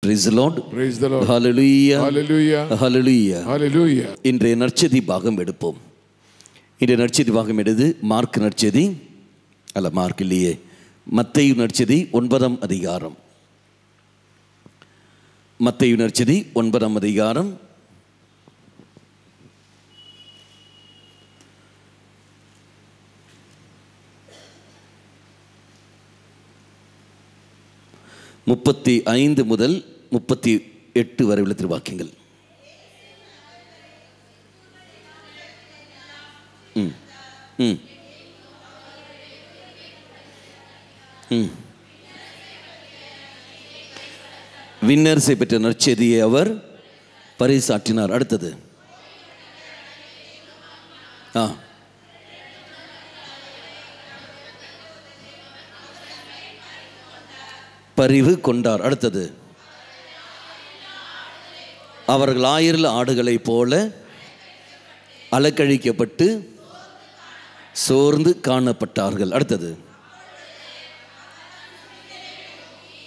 Praise the Lord. Praise the Lord. Hallelujah. Hallelujah. Hallelujah. Hallelujah. இன்றைய நற்செய்தி பாகம் எடுப்போம். இன்றைய நற்செய்தி பாகம் எடுத்து மார்க் நற்செய்தி அல்ல, மார்க் இல்லையே, மத்தேயு நற்செய்தி 9ஆம் அதிகாரம். மத்தேயு நற்செய்தி 9ஆம் அதிகாரம். முப்பத்தி 35 முதல் 38 வரை உள்ள திருவாக்கியங்கள். விண்ணரசை பெற்ற நற்செய்தியை அவர் பறைசாற்றினார். அடுத்தது பரிவு கொண்டார். அடுத்தது அவர்கள் 1000 ஆடுகளைப் போல அலக்கழிக்கப்பட்டு சோர்ந்து காணப்பட்டார்கள். அடுத்தது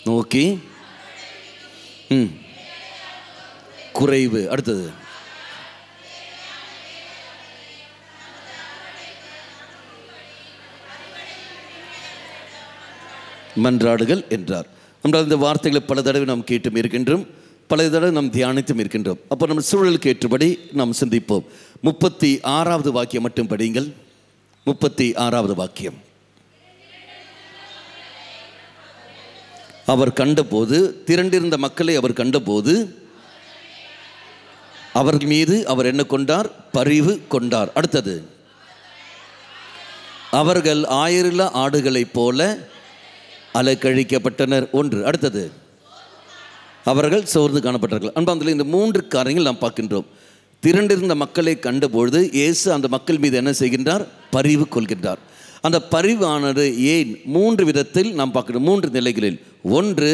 நோக்கி குறைவு. அடுத்தது மன்றாடுகள் என்றார். நம்மளால் இந்த வார்த்தைகளை பல தடவை நாம் கேட்டும் இருக்கின்றோம், பல தடவை நாம் தியானித்தும் இருக்கின்றோம். அப்போ நம்ம சூழலுக்கு ஏற்றபடி நாம் சிந்திப்போம். 36வது வாக்கியம் மட்டும் படியுங்கள். 36வது வாக்கியம். அவர் கண்டபோது, திரண்டிருந்த மக்களை அவர் கண்டபோது அவர்கள் மீது அவர் என்ன கொண்டார்? பரிவு கொண்டார். அடுத்தது அவர்கள் 1000 ஆடுகளைப் போல அலக்கழிக்கப்பட்டனர். 1. அடுத்தது அவர்கள் சோர்ந்து காணப்பட்டார்கள். அன்பார்ந்தவர்களே, இந்த 3 காரியங்கள் நாம் பார்க்கின்றோம். திரண்டிருந்த மக்களை கண்டபொழுது இயேசு அந்த மக்கள் மீது என்ன செய்கின்றார்? பரிவு கொள்கின்றார். அந்த பரிவு ஆனது ஏன் 3 விதத்தில் நாம் பார்க்கிறோம், 3 நிலைகளில். 1,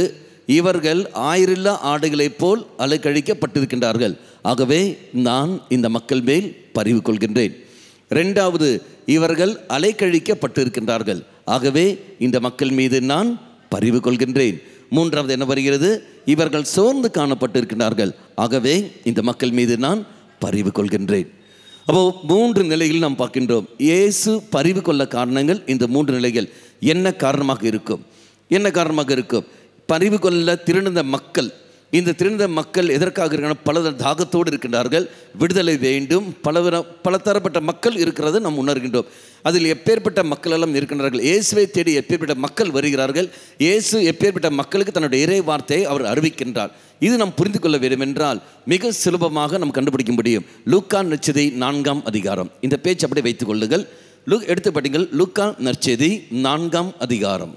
இவர்கள் 1000 ஆடுகளைப் போல் அலக்கழிக்கப்பட்டிருக்கின்றார்கள், ஆகவே நான் இந்த மக்கள் மேல் பரிவு கொள்கின்றேன். 2வது, இவர்கள் அலைக்கழிக்கப்பட்டிருக்கின்றார்கள், ஆகவே இந்த மக்கள் மீது நான் பரிவு கொள்கின்றேன். 3வது என்ன வருகிறது? இவர்கள் சோர்ந்து காணப்பட்டிருக்கிறார்கள், ஆகவே இந்த மக்கள் மீது நான் பரிவு கொள்கின்றேன். அப்போ 3 நிலைகள் நாம் பார்க்கின்றோம். இயேசு பரிவு கொள்ள காரணங்கள் இந்த 3 நிலைகள். என்ன காரணமாக இருக்கும்? என்ன காரணமாக இருக்கும்? பரிவு கொள்ள திரண்ட மக்கள். இந்த திரண்ட மக்கள் எதற்காக இருக்கிறார்கள்? பல தாகத்தோடு இருக்கின்றார்கள், விடுதலை வேண்டும். பல தரப்பட்ட மக்கள் இருக்கிறது நாம் உணர்கின்றோம். அதில் எப்பேற்பட்ட மக்கள் எல்லாம் இருக்கின்றார்கள்? இயேசுவை தேடி எப்பேற்பட்ட மக்கள் வருகிறார்கள். இயேசு எப்பேற்பட்ட மக்களுக்கு தன்னுடைய இறை வார்த்தையை அவர் அறிவிக்கின்றார். இது நாம் புரிந்து கொள்ள வேண்டும் என்றால் மிக சுலபமாக நாம் கண்டுபிடிக்க முடியும். லூக்கா நற்செய்தி 4ஆம் அதிகாரம். இந்த பேச்சு அப்படி வைத்துக் கொள்ளுங்கள். எடுத்து படிங்கள். லூக்கா நற்செய்தி 4ஆம் அதிகாரம்.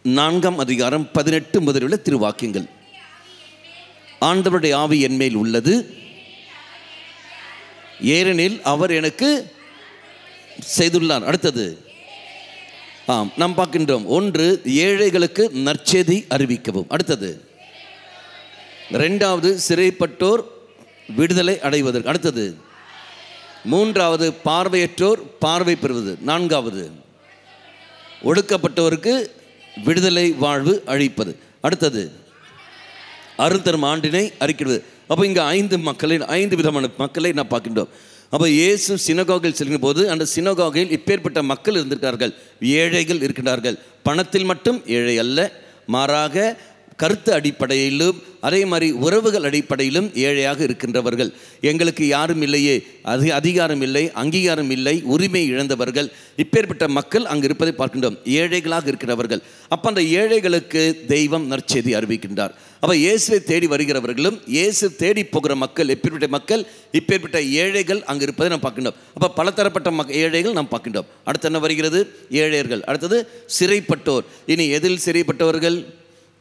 4ஆம் அதிகாரம் 18 முதல் உள்ள திருவாக்கியங்கள். ஆண்டவருடைய ஆவி என் மேல் உள்ளது, ஏனெனில் அவர் எனக்கு செய்துள்ளார். அடுத்தது நாம் பார்க்கின்றோம். 1, ஏழைகளுக்கு நற்செய்தி அறிவிக்கவும். அடுத்தது 2வது, சிறைப்பட்டோர் விடுதலை அடைவதற்கு. அடுத்தது 3வது, பார்வையற்றோர் பார்வை பெறுவது. 4வது, ஒடுக்கப்பட்டோருக்கு விடுதலை வாழ்வு அழிப்பது. அடுத்தது அருந்தரும் ஆண்டினை அறிக்கிறது. அப்போ இங்கே 5 விதமான மக்களை நான் பார்க்கின்றோம். அப்போ இயேசு சினகோகில் செல்கிற போது அந்த சினகோகில் இப்பேற்பட்ட மக்கள் இருந்திருக்கிறார்கள். ஏழைகள் இருக்கின்றார்கள். பணத்தில் மட்டும் ஏழை அல்ல, மாறாக கருத்து அடிப்படையிலும் அதே மாதிரி உறவுகள் அடிப்படையிலும் ஏழையாக இருக்கின்றவர்கள். எங்களுக்கு யாரும் இல்லையே, அதிகாரம் இல்லை, அங்கீகாரம் இல்லை, உரிமை இழந்தவர்கள், இப்பேற்பட்ட மக்கள் அங்கு இருப்பதை பார்க்கின்றோம். ஏழைகளாக இருக்கிறவர்கள். அப்போ அந்த ஏழைகளுக்கு தெய்வம் நற்செய்தி அறிவிக்கின்றார். அப்போ இயேசுவை தேடி வருகிறவர்களும் இயேசு தேடி போகிற மக்கள் எப்பேற்பட்ட மக்கள்? இப்பேற்பட்ட ஏழைகள் அங்கு இருப்பதை நாம் பார்க்கின்றோம். அப்போ பலதரப்பட்ட ஏழைகள் நாம் பார்க்கின்றோம். அடுத்து என்ன வருகிறது? ஏழையர்கள். அடுத்தது சிறைப்பட்டோர். இனி எதில் சிறைப்பட்டவர்கள்?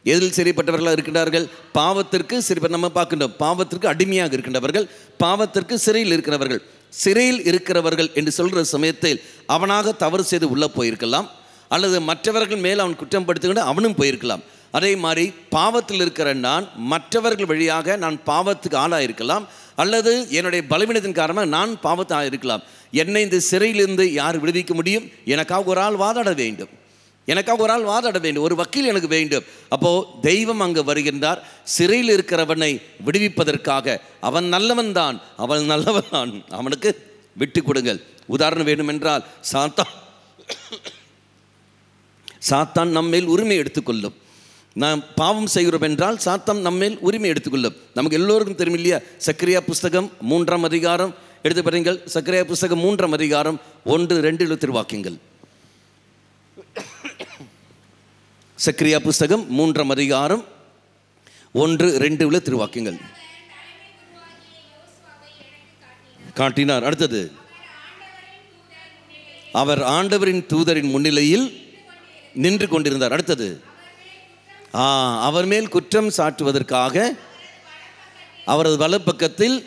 எதில் சிறைப்பட்டவர்களாக இருக்கின்றார்கள்? பாவத்திற்கு நம்ம பார்க்கின்றோம். பாவத்திற்கு அடிமையாக இருக்கின்றவர்கள், பாவத்திற்கு சிறையில் இருக்கிறவர்கள். சிறையில் இருக்கிறவர்கள் என்று சொல்கிற சமயத்தில் அவனாக தவறு செய்து உள்ளே போயிருக்கலாம், அல்லது மற்றவர்கள் மேல் அவன் குற்றம் படுத்துக்கிட்டு அவனும் போயிருக்கலாம். அதே மாதிரி பாவத்தில் இருக்கிற நான் மற்றவர்கள் வழியாக நான் பாவத்துக்கு ஆளாயிருக்கலாம், அல்லது என்னுடைய பலவீனத்தின் காரணமாக நான் பாவத்தாக இருக்கலாம். என்னை இந்த சிறையிலிருந்து யார் விடுவிக்க முடியும்? எனக்காக ஒரு ஆள் வாதாட வேண்டும். எனக்காக ஒரு ஆள் வாதாட வேண்டும், ஒரு வக்கீல் எனக்கு வேண்டும். அப்போது தெய்வம் அங்கே வருகின்றார். சிறையில் இருக்கிறவனை விடுவிப்பதற்காக. அவன் நல்லவன் தான், அவள் நல்லவன் தான், அவனுக்கு விட்டு கொடுங்கள். உதாரணம் வேண்டுமென்றால் சாத்தான் நம்மேல் உரிமை எடுத்துக்கொள்ளும். நாம் பாவம் செய்கிறோம் என்றால் சாத்தான் நம்மேல் உரிமை எடுத்துக்கொள்ளும். நமக்கு எல்லோருக்கும் தெரியும் இல்லையா? சக்கரியா புஸ்தகம் 3ஆம் அதிகாரம் எடுத்து பாருங்கள். சக்கரியா புஸ்தகம் 3ஆம் அதிகாரம் 1-2 திருவாக்கியங்கள். சக்கரியா புஸ்தகம் 3ஆம் அதிகாரம் 1-2 திருவாக்கியங்கள் காட்டினார். அடுத்தது, அவர் ஆண்டவரின் தூதரின் முன்னிலையில் நின்று கொண்டிருந்தார். அடுத்தது, அவர் மேல் குற்றம் சாட்டுவதற்காக அவரது வலப்பக்கத்தில்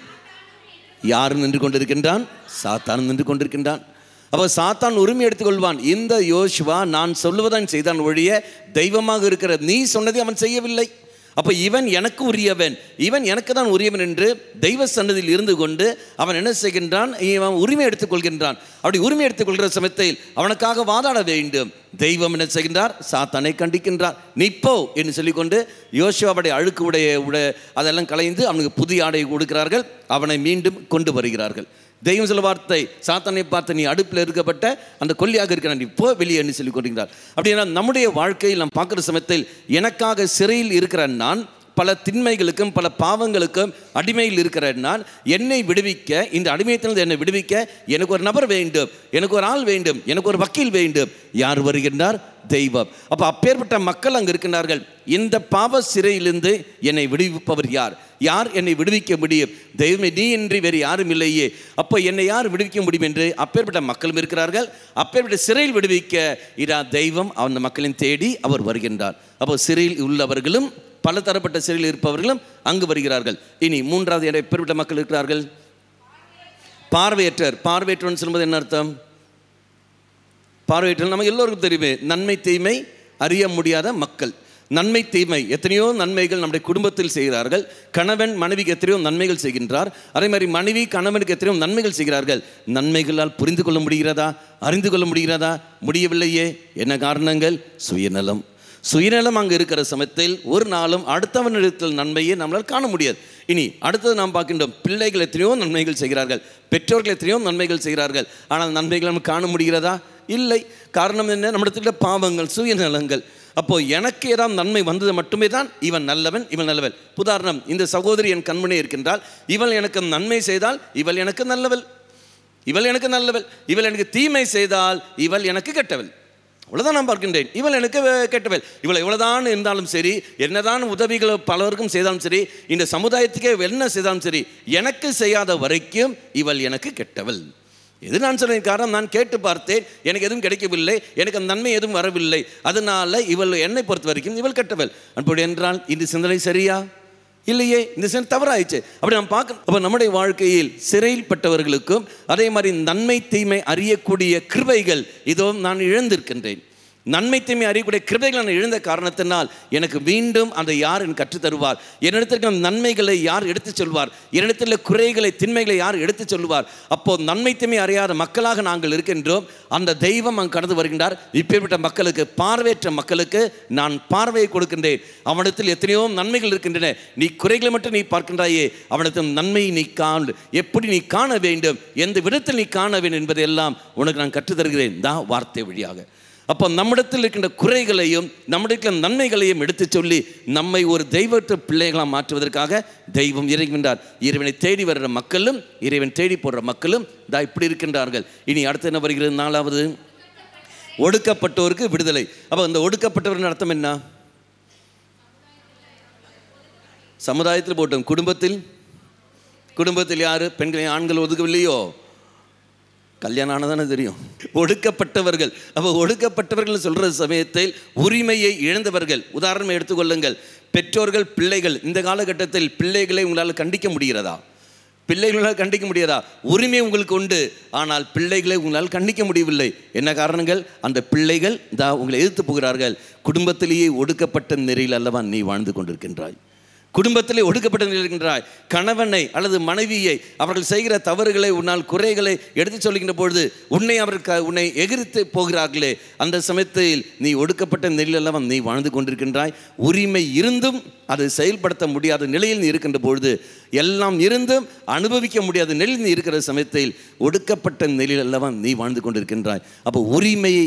யார் நின்று கொண்டிருக்கின்றான்? சாத்தான் நின்று கொண்டிருக்கின்றான். அப்போ சாத்தான் உரிமை எடுத்துக்கொள்வான். இந்த யோசுவா நான் சொல்லுவதான் செய்தான் ஒழிய தெய்வமாக இருக்கிற நீ சொன்னதை அவன் செய்யவில்லை. அப்போ இவன் எனக்கு உரியவன், இவன் எனக்கு தான் உரியவன் என்று தெய்வ சன்னதியில் இருந்து கொண்டு அவன் என்ன செய்கின்றான்? இவன் உரிமை எடுத்துக்கொள்கின்றான். அப்படி உரிமை எடுத்துக்கொள்கிற சமயத்தில் அவனுக்காக வாதாட வேண்டும். தெய்வம் என்ன செய்கின்றார்? சாத்தானை கண்டிக்கின்றார். நீ போ என்று சொல்லிக்கொண்டு யோசுவாவுடைய அழுக்கு உடைய அதெல்லாம் கலைந்து அவனுக்கு புதிய ஆடை கொடுக்கிறார்கள். அவனை மீண்டும் கொண்டு வருகிறார்கள். தெய்வம் சில வார்த்தை சாத்தானை பார்த்து, நீ அடுப்பில் இருக்கப்பட்ட அந்த கொல்லியாக இருக்கிற நீ போ வெளியே சொல்லி கொண்டிருக்கிறார். அப்படின்னா நம்முடைய வாழ்க்கையில் நாம் பார்க்குற சமயத்தில் எனக்காக சிறையில் இருக்கிற நான், பல திண்மைகளுக்கும் பல பாவங்களுக்கும் அடிமையில் இருக்கிற நான், என்னை விடுவிக்க, இந்த அடிமையத்திலிருந்து என்னை விடுவிக்க எனக்கு ஒரு நபர் வேண்டும், எனக்கு ஒரு ஆள் வேண்டும், எனக்கு ஒரு வக்கீல் வேண்டும். யார் வருகின்றார்? தெய்வம். அப்போ அப்பேற்பட்ட மக்கள் அங்கே இருக்கின்றார்கள். இந்த பாவ சிறையிலிருந்து என்னை விடுவிப்பவர் யார்? யார் என்னை விடுவிக்க முடியும்? தெய்வமே, நீ இன்றி வேறு யாரும் இல்லையே. அப்போ என்னை யார் விடுவிக்க முடியும் என்று அப்பேற்பட்ட மக்களும் இருக்கிறார்கள். அப்பேற்பட்ட சிறையில் விடுவிக்க இதா தெய்வம் அந்த மக்களின் தேடி அவர் வருகின்றார். அப்போ சிறையில் உள்ளவர்களும் பல தரப்பட்ட சிறையில் இருப்பவர்களும் அங்கு வருகிறார்கள். இனி மூன்றாவது எப்பேற்பட்ட மக்கள் இருக்கிறார்கள்? பார்வையற்றர். பார்வையற்றவன் சொல்லும்போது என்ன அர்த்தம்? பார்வையற்றல் நமக்கு எல்லோருக்கும் தெரியுமே, நன்மை தீமை அறிய முடியாத மக்கள். நன்மை தீமை எத்தனையோ நன்மைகள் நம்முடைய குடும்பத்தில் செய்கிறார்கள். கணவன் மனைவிக்கு எத்தனையோ நன்மைகள் செய்கின்றார். அதே மாதிரி மனைவி கணவனுக்கு எத்தனையோ நன்மைகள் செய்கிறார்கள். நன்மைகளால் புரிந்து கொள்ள முடிகிறதா? அறிந்து கொள்ள முடிகிறதா? முடியவில்லையே. என்ன காரணங்கள்? சுயநலம். சுயநலம் அங்கே இருக்கிற சமயத்தில் ஒரு நாளும் அடுத்தவனிடத்தில் நன்மையை நம்மளால் காண முடியாது. இனி அடுத்தது நாம் பார்க்கின்றோம், பிள்ளைகள் எத்தனையோ நன்மைகள் செய்கிறார்கள், பெற்றோர்கள் எத்தனையோ நன்மைகள் செய்கிறார்கள். ஆனால் நன்மைகள் நம்ம காண முடிகிறதா? இல்லை. காரணம் என்ன? நம்மிடத்தில் பாவங்கள், சுயநலங்கள். அப்போது எனக்கு ஏதாவது நன்மை வந்தது மட்டுமே தான் இவன் நல்லவன், இவன் நல்லவன். உதாரணம், இந்த சகோதரி என் கண்மணி இருக்கின்றால், இவள் எனக்கு நன்மை செய்தால் இவள் எனக்கு நல்லவள், இவள் எனக்கு நல்லவள். இவள் எனக்கு தீமை செய்தால் இவள் எனக்கு கெட்டவள். அவ்வளோதான் நான் பார்க்கின்றேன். இவள் எனக்கு கெட்டவள். இவள் எவ்வளோதான் இருந்தாலும் சரி, என்னதான் உதவிகள் பலருக்கும் செய்தாலும் சரி, இந்த சமுதாயத்துக்கே என்ன செய்தாலும் சரி, எனக்கு செய்யாத வரைக்கும் இவள் எனக்கு கெட்டவள். எது நான் சொன்னேன்? காரணம், நான் கேட்டு பார்த்தேன், எனக்கு எதுவும் கிடைக்கவில்லை, எனக்கு அந்த நன்மை எதுவும் வரவில்லை. அதனால இவள் என்னை பொறுத்த வரைக்கும் இவள் கெட்டவள். அப்படி என்றால் இந்த சிந்தனை சரியா? இல்லையே. இந்த சிந்தனை தவறாயிடுச்சு. அப்படி நாம் பார்க்க. அப்போ நம்முடைய வாழ்க்கையில் சிறையில் பட்டவர்களுக்கும் அதே மாதிரி நன்மை தீமை அறியக்கூடிய கிருபைகள் இதோ நான் இழந்திருக்கின்றேன். நன்மை தீமை அறியக்கூடிய கிருபைகளை நான் இழந்த காரணத்தினால் எனக்கு மீண்டும் அந்த யார் எனக்கு கற்றுத்தருவார்? என்னிடத்திற்கு நன்மைகளை யார் எடுத்துச் சொல்வார்? என்னிடத்தில் குறைகளை திண்மைகளை யார் எடுத்துச் சொல்வார்? அப்போது நன்மை தீமை அறியாத மக்களாக நாங்கள் இருக்கின்றோம். அந்த தெய்வம் அங்கு கடந்து வருகின்றார். இப்பேற்பட்ட மக்களுக்கு, பார்வையற்ற மக்களுக்கு நான் பார்வையை கொடுக்கின்றேன். அவனிடத்தில் எத்தனையோ நன்மைகள் இருக்கின்றன. நீ குறைகளை மட்டும் நீ பார்க்கின்றாயே, அவனிடத்தில் நன்மையை நீ காண, எப்படி நீ காண வேண்டும், எந்த விதத்தில் நீ காண வேண்டும் என்பதையெல்லாம் உனக்கு நான் கற்றுத்தருகிறேன் தான் வார்த்தை வழியாக. அப்போ நம்மிடத்தில் இருக்கின்ற குறைகளையும் நம்மிடத்தில் நன்மைகளையும் எடுத்து சொல்லி நம்மை ஒரு தெய்வற்ற பிள்ளைகளாக மாற்றுவதற்காக தெய்வம் இறங்குகின்றார். இறைவனை தேடி வருகிற மக்களும் இறைவன் தேடி போடுற மக்களும் தான் இப்படி இருக்கின்றார்கள். இனி அடுத்து என்ன வருகிறது? நாலாவது, ஒடுக்கப்பட்டோருக்கு விடுதலை. அப்போ இந்த ஒடுக்கப்பட்டவரின் அர்த்தம் என்ன? சமுதாயத்தில் போட்டோம், குடும்பத்தில் யார்? பெண்களை ஆண்கள் ஒதுக்கவில்லையோ? கல்யாணம் ஆனதானே தெரியும். ஒடுக்கப்பட்டவர்கள். அப்போ ஒடுக்கப்பட்டவர்கள் சொல்கிற சமயத்தில் உரிமையை இழந்தவர்கள். உதாரணம் எடுத்துக்கொள்ளுங்கள், பெற்றோர்கள் பிள்ளைகள். இந்த காலகட்டத்தில் பிள்ளைகளை உங்களால் கண்டிக்க முடிகிறதா? பிள்ளைகளால் கண்டிக்க முடியாதா? உரிமை உங்களுக்கு உண்டு, ஆனால் பிள்ளைகளை உங்களால் கண்டிக்க முடியவில்லை. என்ன காரணங்கள்? அந்த பிள்ளைகள் தான் உங்களை எதிர்த்து போகிறார்கள். குடும்பத்திலேயே ஒடுக்கப்பட்ட நெறியில் அல்லவா நீ வாழ்ந்து கொண்டிருக்கின்றாய். குடும்பத்திலே ஒடுக்கப்பட்ட நிலையில் இருக்கின்றாய். கணவனை அல்லது மனைவியை அவர்கள் செய்கிற தவறுகளை, உன்னால் குறைகளை எடுத்து சொல்லுகின்ற பொழுது உன்னை எகிரித்து போகிறார்களே, அந்த சமயத்தில் நீ ஒடுக்கப்பட்ட நிலையிலெல்லாம் நீ வாழ்ந்து கொண்டிருக்கின்றாய். உரிமை இருந்தும் அதை செயல்படுத்த முடியாத நிலையில் நீ இருக்கின்ற பொழுது, எல்லாம் இருந்தும் அனுபவிக்க முடியாத நிலையில் நீ இருக்கிற சமயத்தில் ஒடுக்கப்பட்ட நிலையில் அல்லவா நீ வாழ்ந்து கொண்டிருக்கின்றாய். அப்போ உரிமையை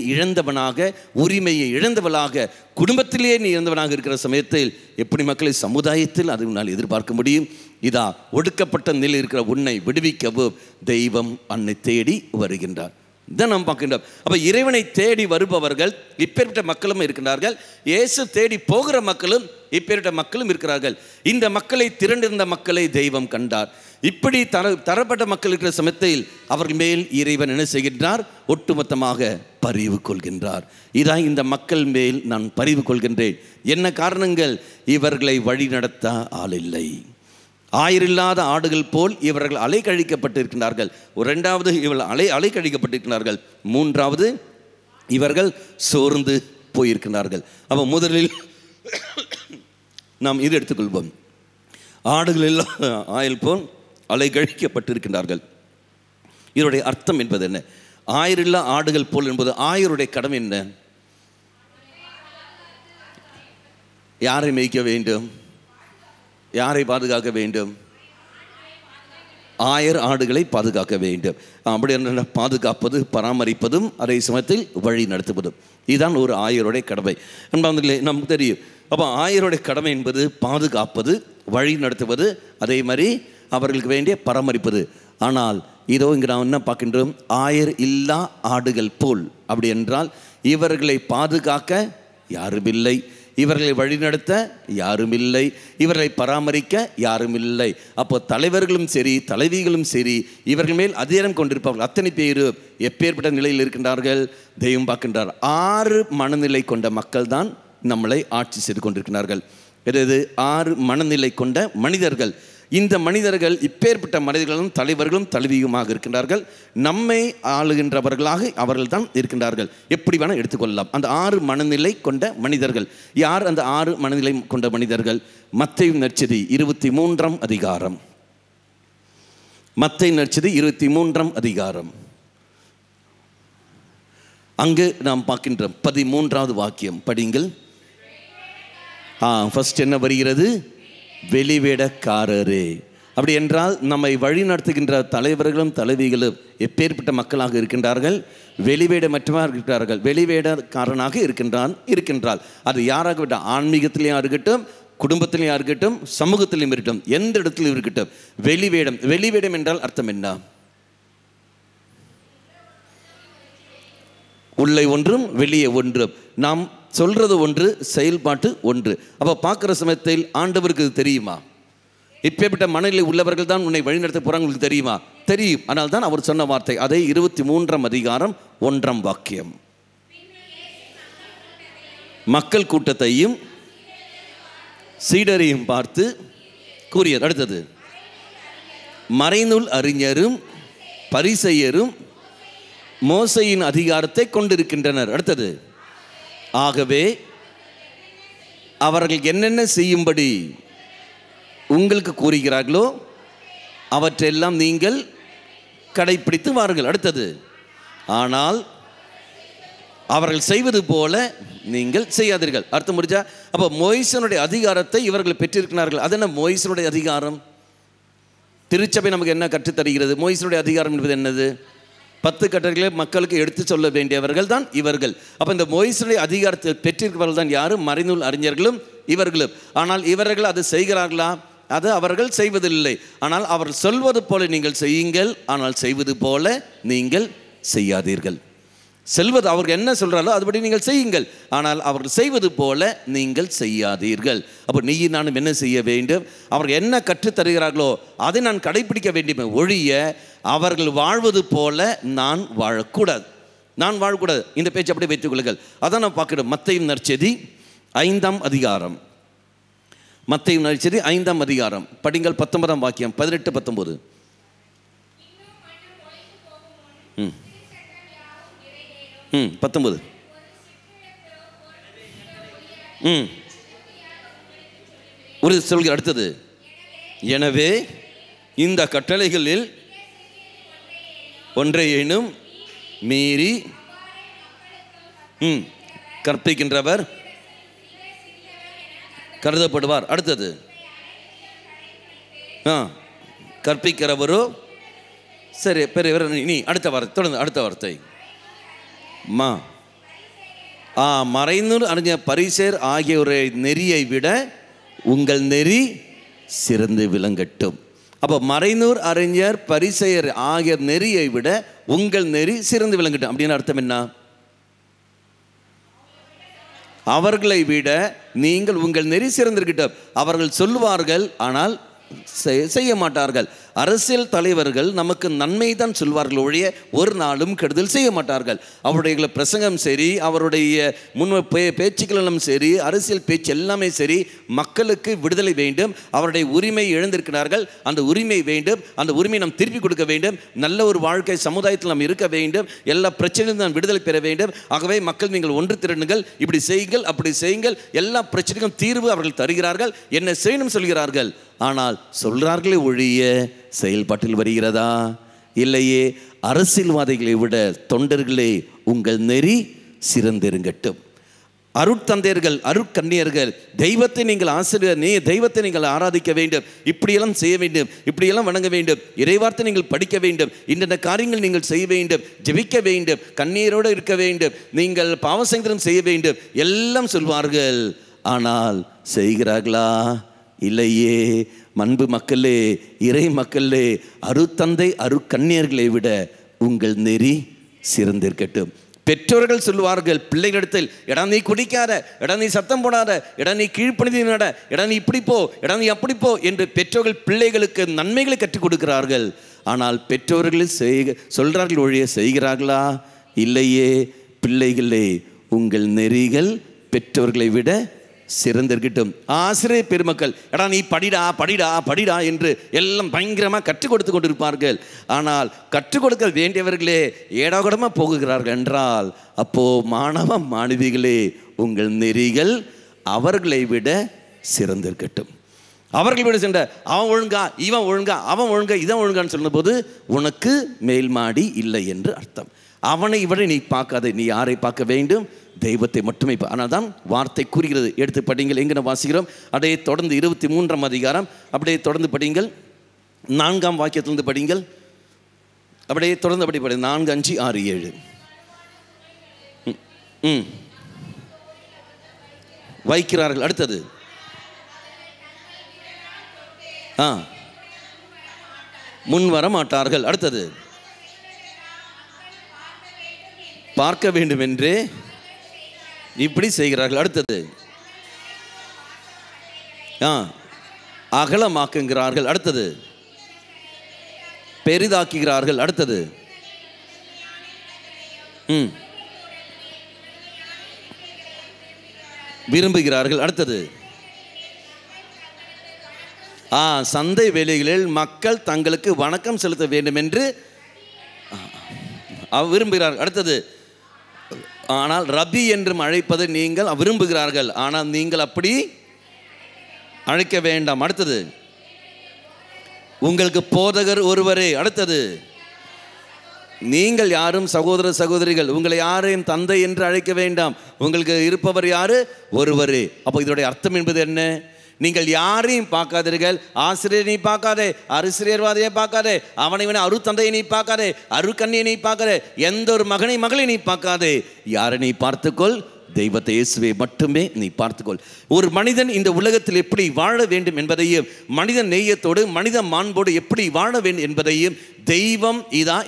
இழந்தவளாக குடும்பத்திலேயே நீ இழந்தவனாக இருக்கிற சமயத்தில் எப்படி மக்களை சமுதாயத்தில் அது உன்னால் எதிர்பார்க்க முடியும்? இதா ஒடுக்கப்பட்ட நிலையில் இருக்கிற உன்னை விடுவிக்கவும் தெய்வம் அன்னை தேடி வருகின்றார். இதான் நாம் பார்க்கின்றோம். அப்போ இறைவனை தேடி வருபவர்கள் இப்பேற்பட்ட மக்களும் இருக்கிறார்கள். இயேசு தேடி போகிற மக்களும் இப்பேற்பட்ட மக்களும் இருக்கிறார்கள். இந்த மக்களை, திரண்டிருந்த மக்களை தெய்வம் கண்டார். இப்படி தரப்பட்ட மக்கள் இருக்கிற சமயத்தில் அவர்கள் மேல் இறைவன் என்ன செய்கின்றார்? ஒட்டுமொத்தமாக பரிவு கொள்கின்றார். இதான் இந்த மக்கள் மேல் நான் பரிவு கொள்கின்றேன். என்ன காரணங்கள்? இவர்களை வழி நடத்த ஆள் இல்லை. ஆயிரில்லாத ஆடுகள் போல் இவர்கள் அலைக்கழிக்கப்பட்டிருக்கிறார்கள். இரண்டாவது, இவர்கள் அலைக்கழிக்கப்பட்டிருக்கிறார்கள். மூன்றாவது, இவர்கள் சோர்ந்து போயிருக்கிறார்கள். அப்போ முதலில் நாம் இது எடுத்துக்கொள்வோம். ஆடுகள் எல்லாம் ஆயில் போல் அலைக்கழிக்கப்பட்டிருக்கிறார்கள். இதனுடைய அர்த்தம் என்பது என்ன? ஆயிரில்லா ஆடுகள் போல் என்பது ஆயருடைய கடமை என்ன? யாரை மேய்க்க வேண்டும்? யாரை பாதுகாக்க வேண்டும்? ஆயர் ஆடுகளை பாதுகாக்க வேண்டும். அப்படி என்ன? பாதுகாப்பது, பராமரிப்பதும் அதே சமயத்தில் வழி நடத்துவதும். இதுதான் ஒரு ஆயருடைய கடமை. என்பதிலே நமக்கு தெரியும். அப்போ ஆயருடைய கடமை என்பது பாதுகாப்பது, வழி நடத்துவது, அதே மாதிரி அவர்களுக்கு வேண்டிய பராமரிப்பது. ஆனால் இதோ இங்கே நாம் என்ன பார்க்கின்றோம்? ஆயர் இல்லா ஆடுகள் போல். அப்படி என்றால் இவர்களை பாதுகாக்க யாரும் இல்லை, இவர்களை வழிநடத்த யாரும் இல்லை, இவர்களை பராமரிக்க யாரும் இல்லை. அப்போ தலைவர்களும் சரி, தலைவிகளும் சரி, இவர்கள் மேல் அதிகாரம் கொண்டிருப்பவர்கள் அத்தனை பேரும் எப்பேற்பட்ட நிலையில் இருக்கின்றார்கள்? தெய்வம் பார்க்கின்றார். 6 மனநிலை கொண்ட மக்கள் தான் நம்மளை ஆட்சி செய்து கொண்டிருக்கிறார்கள். இது 6 மனநிலை கொண்ட மனிதர்கள். இந்த மனிதர்கள் இப்பேற்பட்ட மனிதர்களும் தலைவர்களும் தலைவியுமாக இருக்கின்றார்கள். நம்மை ஆளுகின்றவர்களாக அவர்கள் தான் இருக்கின்றார்கள். எப்படி வேணால் எடுத்துக்கொள்ளலாம். அந்த 6 மனநிலை கொண்ட மனிதர்கள் யார்? அந்த 6 மனநிலை கொண்ட மனிதர்கள் மத்தேயு நற்செய்தி 23ஆம் அதிகாரம். மத்தேயு நற்செய்தி 23ஆம் அதிகாரம். அங்கு நாம் பார்க்கின்றோம் 13வது வாக்கியம் படிங்கள். ஃபர்ஸ்ட் என்ன வருகிறது? வெளிவேடக்காரரே. அப்படி என்றால் நம்மை வழி நடத்துகின்ற தலைவர்களும் தலைவிகளும் எப்பேற்பட்ட மக்களாக இருக்கின்றார்கள்? வெளிவேடமற்றவராக இருக்கிறார்கள். வெளிவேடக்காரனாக இருக்கின்றால் அது யாராக விட்டால், ஆன்மீகத்திலேயும் இருக்கட்டும், குடும்பத்திலேயும் இருக்கட்டும், சமூகத்திலையும் இருக்கட்டும், எந்த இடத்திலும் இருக்கட்டும், வெளிவேடம். வெளிவேடம் என்றால் அர்த்தம் என்ன? உள்ளே ஒன்றும் வெளியே ஒன்றும். நாம் சொல்றது ஒன்று, செயல்பாட்டு ஒன்று. அப்போ பார்க்குற சமயத்தில் ஆண்டவருக்கு தெரியுமா? இப்பேற்பட்ட மனநிலை உள்ளவர்கள் தான் உன்னை வழிநடத்த போகிறாங்க, உங்களுக்கு தெரியுமா? தெரியும். ஆனால் தான் அவர் சொன்ன வார்த்தை. அதே 23ஆம் அதிகாரம் 1ஆம் வாக்கியம். மக்கள் கூட்டத்தையும் சீடரையும் பார்த்து கூறியது. அடுத்தது, மறைநூல் அறிஞரும் பரிசேயரும் மோசையின் அதிகாரத்தை கொண்டிருக்கின்றனர். அடுத்தது, ஆகவே அவர்கள் என்னென்ன செய்யும்படி உங்களுக்கு கூறுகிறார்களோ அவற்றையெல்லாம் நீங்கள் கடைப்பிடித்து வாருங்கள். அடுத்தது, ஆனால் அவர்கள் செய்வது போல நீங்கள் செய்யாதீர்கள். அர்த்தம் முடிஞ்சா? அப்போ மோசேயினுடைய அதிகாரத்தை இவர்கள் பெற்றிருக்கிறார்கள். அது என்ன மோசேயினுடைய அதிகாரம்? திருச்சபை நமக்கு என்ன கற்றுத்தருகிறது? மோசேயினுடைய அதிகாரம் என்பது என்னது? 10 கட்டளைகளை மக்களுக்கு எடுத்து சொல்ல வேண்டியவர்கள் தான் இவர்கள். அப்போ இந்த மோசேயினுடைய அதிகாரத்தை பெற்றிருப்பவர்கள் தான் யாரும்? மறைநூல் அறிஞர்களும் இவர்களும். ஆனால் இவர்கள் அது செய்கிறார்களா? அது அவர்கள் செய்வதில்லை. ஆனால் அவர்கள் சொல்வது போல நீங்கள் செய்யுங்கள், ஆனால் செய்வது போல நீங்கள் செய்யாதீர்கள். செல்வது அவர்கள் என்ன சொல்கிறாரோ அதுபடி நீங்கள் செய்யுங்கள், ஆனால் அவர்கள் செய்வது போல நீங்கள் செய்யாதீர்கள். அப்போ நீ நானும் என்ன செய்ய வேண்டும்? அவர்கள் என்ன கற்றுத்தருகிறார்களோ அதை நான் கடைபிடிக்க வேண்டுமே ஒழிய அவர்கள் வாழ்வது போல நான் வாழக்கூடாது. இந்த பேச்சு அப்படியே வைத்துக் கொள்ளுங்கள். அதான் நான் பார்க்கிறோம். மத்தேயு நற்செய்தி 5ஆம் அதிகாரம். மத்தேயு நற்செய்தி 5ஆம் அதிகாரம் படிங்கள். 19ஆம் வாக்கியம், 18, 19. ம் 19. ஒரு சொல்கிற அடுத்தது, எனவே இந்த கட்டளைகளில் ஒன்றையேனும் மீறி கற்பிக்கின்றவர் கருதப்படுவார். அடுத்தது, கற்பிக்கிறவரோ சரி பெரியவர். நீ அடுத்த வார்த்தை தொடர்ந்து, அடுத்த வார்த்தை மறைநூறு அறிஞர் பரிசேர் ஆகியோரை நெறியை விட உங்கள் நெறி சிறந்து விளங்கட்டும். அப்போ மறைநூறு அறிஞர் பரிசேயர் ஆகிய நெறியை விட உங்கள் நெறி சிறந்து விளங்கட்டும் அப்படின்னு அர்த்தம் என்ன? அவர்களை விட நீங்கள் உங்கள் நெறி சிறந்திருக்கட்டும். அவர்கள் சொல்லுவார்கள், ஆனால் செய்ய மாட்டார்கள். அரசியல் தலைவர்கள் நமக்கு நன்மை தான் சொல்வார்கள் ஒழிய ஒரு நாளும் கெடுதல் செய்ய மாட்டார்கள். அவருடைய பிரசங்கம் சரி, அவருடைய பேச்சுக்களும் சரி, அரசியல் பேச்சு எல்லாமே சரி, மக்களுக்கு விடுதலை வேண்டும், அவருடைய உரிமை இழந்திருக்கிறார்கள், அந்த உரிமை வேண்டும், அந்த உரிமை நாம் திருப்பி கொடுக்க வேண்டும், நல்ல ஒரு வாழ்க்கை சமுதாயத்தில் நாம் இருக்க வேண்டும், எல்லா பிரச்சனையும் நாம் விடுதலை பெற வேண்டும். ஆகவே மக்கள் நீங்கள் ஒன்று திரண்டுங்கள், இப்படி செய்யுங்கள், அப்படி செய்யுங்கள், எல்லா பிரச்சனைக்கும் தீர்வு அவர்கள் தருகிறார்கள், என்ன செய்யணும் சொல்கிறார்கள். ஆனால் சொல்றார்களே ஒழிய செயல்பாட்டில் வருகிறதா? இல்லையே. அரசியல்வாதிகளை விட தொண்டர்களே உங்கள் நெறி சிறந்திருங்கட்டும். அருட்தந்தையர்கள், அருட்கன்னியர்கள், தெய்வத்தை நீங்கள் தெய்வத்தை நீங்கள் ஆராதிக்க வேண்டும், இப்படியெல்லாம் செய்ய வேண்டும், இப்படியெல்லாம் வணங்க வேண்டும், இறைவார்த்தை நீங்கள் படிக்க வேண்டும், இந்த காரியங்கள் நீங்கள் செய்ய வேண்டும், ஜெபிக்க வேண்டும், கண்ணீரோடு இருக்க வேண்டும், நீங்கள் பாவசங்கரம் செய்ய வேண்டும் எல்லாம் சொல்வார்கள். ஆனால் செய்கிறார்களா? இல்லையே. அன்பு மக்களே, இறை மக்களே, அருத்தந்தை அருக்கன்னியர்களை விட உங்கள் நெறி சிறந்திருக்கட்டும். பெற்றோர்கள் சொல்லுவார்கள் பிள்ளைகளிடத்தில், எடா நீ குடிக்காத, எடா நீ சத்தம் போடாத, எடா நீ கீழ்ப்பணிந்து நட, எடா நீ இப்படி போ, எடா நீ அப்படி போ என்று பெற்றோர்கள் பிள்ளைகளுக்கு நன்மைகளை கற்றுக் கொடுக்கிறார்கள். ஆனால் பெற்றோர்கள் சொல்றார்கள் ஒழிய செய்கிறார்களா? இல்லையே. பிள்ளைகளே உங்கள் நெறிகள் பெற்றோர்களை விட சிறந்திருக்கட்டும். ஆசிரியர் பெருமக்கள், எடா நீ படிடா படிடா படிடா என்று எல்லாம் பயங்கரமாக கற்றுக் கொடுத்து கொண்டிருப்பார்கள். ஆனால் கற்றுக் கொடுக்க வேண்டியவர்களே ஏடாகூடமாக போகுகிறார்கள் என்றால், அப்போ மாணவ மாணவிகளே உங்கள் நெறிகள் அவர்களை விட சிறந்திருக்கட்டும். அவர்கள் விட சென்ற அவன் ஒழுங்கா, இவன் ஒழுங்கா, அவன் ஒழுங்கா, இவன் ஒழுங்கான்னு சொன்னபோது உனக்கு மேல்மாடி இல்லை என்று அர்த்தம். அவனை இவனை நீ பார்க்காத, நீ யாரை பார்க்க வேண்டும்? தெய்வத்தை மட்டுமே. ஆனால் தான் வார்த்தை கூறுகிறது. எடுத்து படிங்கள். எங்கே வாசிக்கிறோம்? அப்படியே தொடர்ந்து 23ஆம் அதிகாரம் அப்படியே தொடர்ந்து படிங்கள். 4ஆம் வாக்கியத்திலிருந்து படிங்கள். அப்படியே தொடர்ந்து அப்படி படி. 4, 5, 6, 7 வைக்கிறார்கள். அடுத்தது முன் வர மாட்டார்கள். அடுத்தது பார்க்க வேண்டும் என்று இப்படி செய்கிறார்கள். அடுத்தது அகலமாக்குகிறார்கள். அடுத்தது பெரிதாக்குகிறார்கள். அடுத்தது விரும்புகிறார்கள். அடுத்தது சந்தை வேலைகளில் மக்கள் தங்களுக்கு வணக்கம் செலுத்த வேண்டும் என்று விரும்புகிறார்கள். அடுத்தது ஆனால் ரபி என்றும் அழைப்பதை நீங்கள் விரும்புகிறார்கள், ஆனால் நீங்கள் அப்படி அழைக்க வேண்டாம். அடுத்தது உங்களுக்கு போதகர் ஒருவரே. அடுத்தது நீங்கள் யாரும் சகோதர சகோதரிகள், உங்களை யாரையும் தந்தை என்று அழைக்க வேண்டாம், உங்களுக்கு இருப்பவர் யாரு? ஒருவரே. அப்போ இதனுடைய அர்த்தம் என்பது என்ன? நீங்கள் யாரையும் பார்க்காதீர்கள். ஆசிரியரை நீ பார்க்காதே, அரசியல்வாதியை பார்க்காதே, அவனை அருத்தந்தையை நீ பார்க்காதே, அருக்கண்ணியை நீ பார்க்காதே, எந்த ஒரு மகளை நீ பார்க்காதே. யாரை நீ பார்த்துக்கொள்? தெய்வத்தை இயேசுவை மட்டுமே நீ பார்த்துக்கொள். ஒரு மனிதன் இந்த உலகத்தில் எப்படி வாழ வேண்டும் என்பதையும், மனித நேயத்தோடு மனித மாண்போடு எப்படி வாழ வேண்டும் என்பதையும் தெய்வம்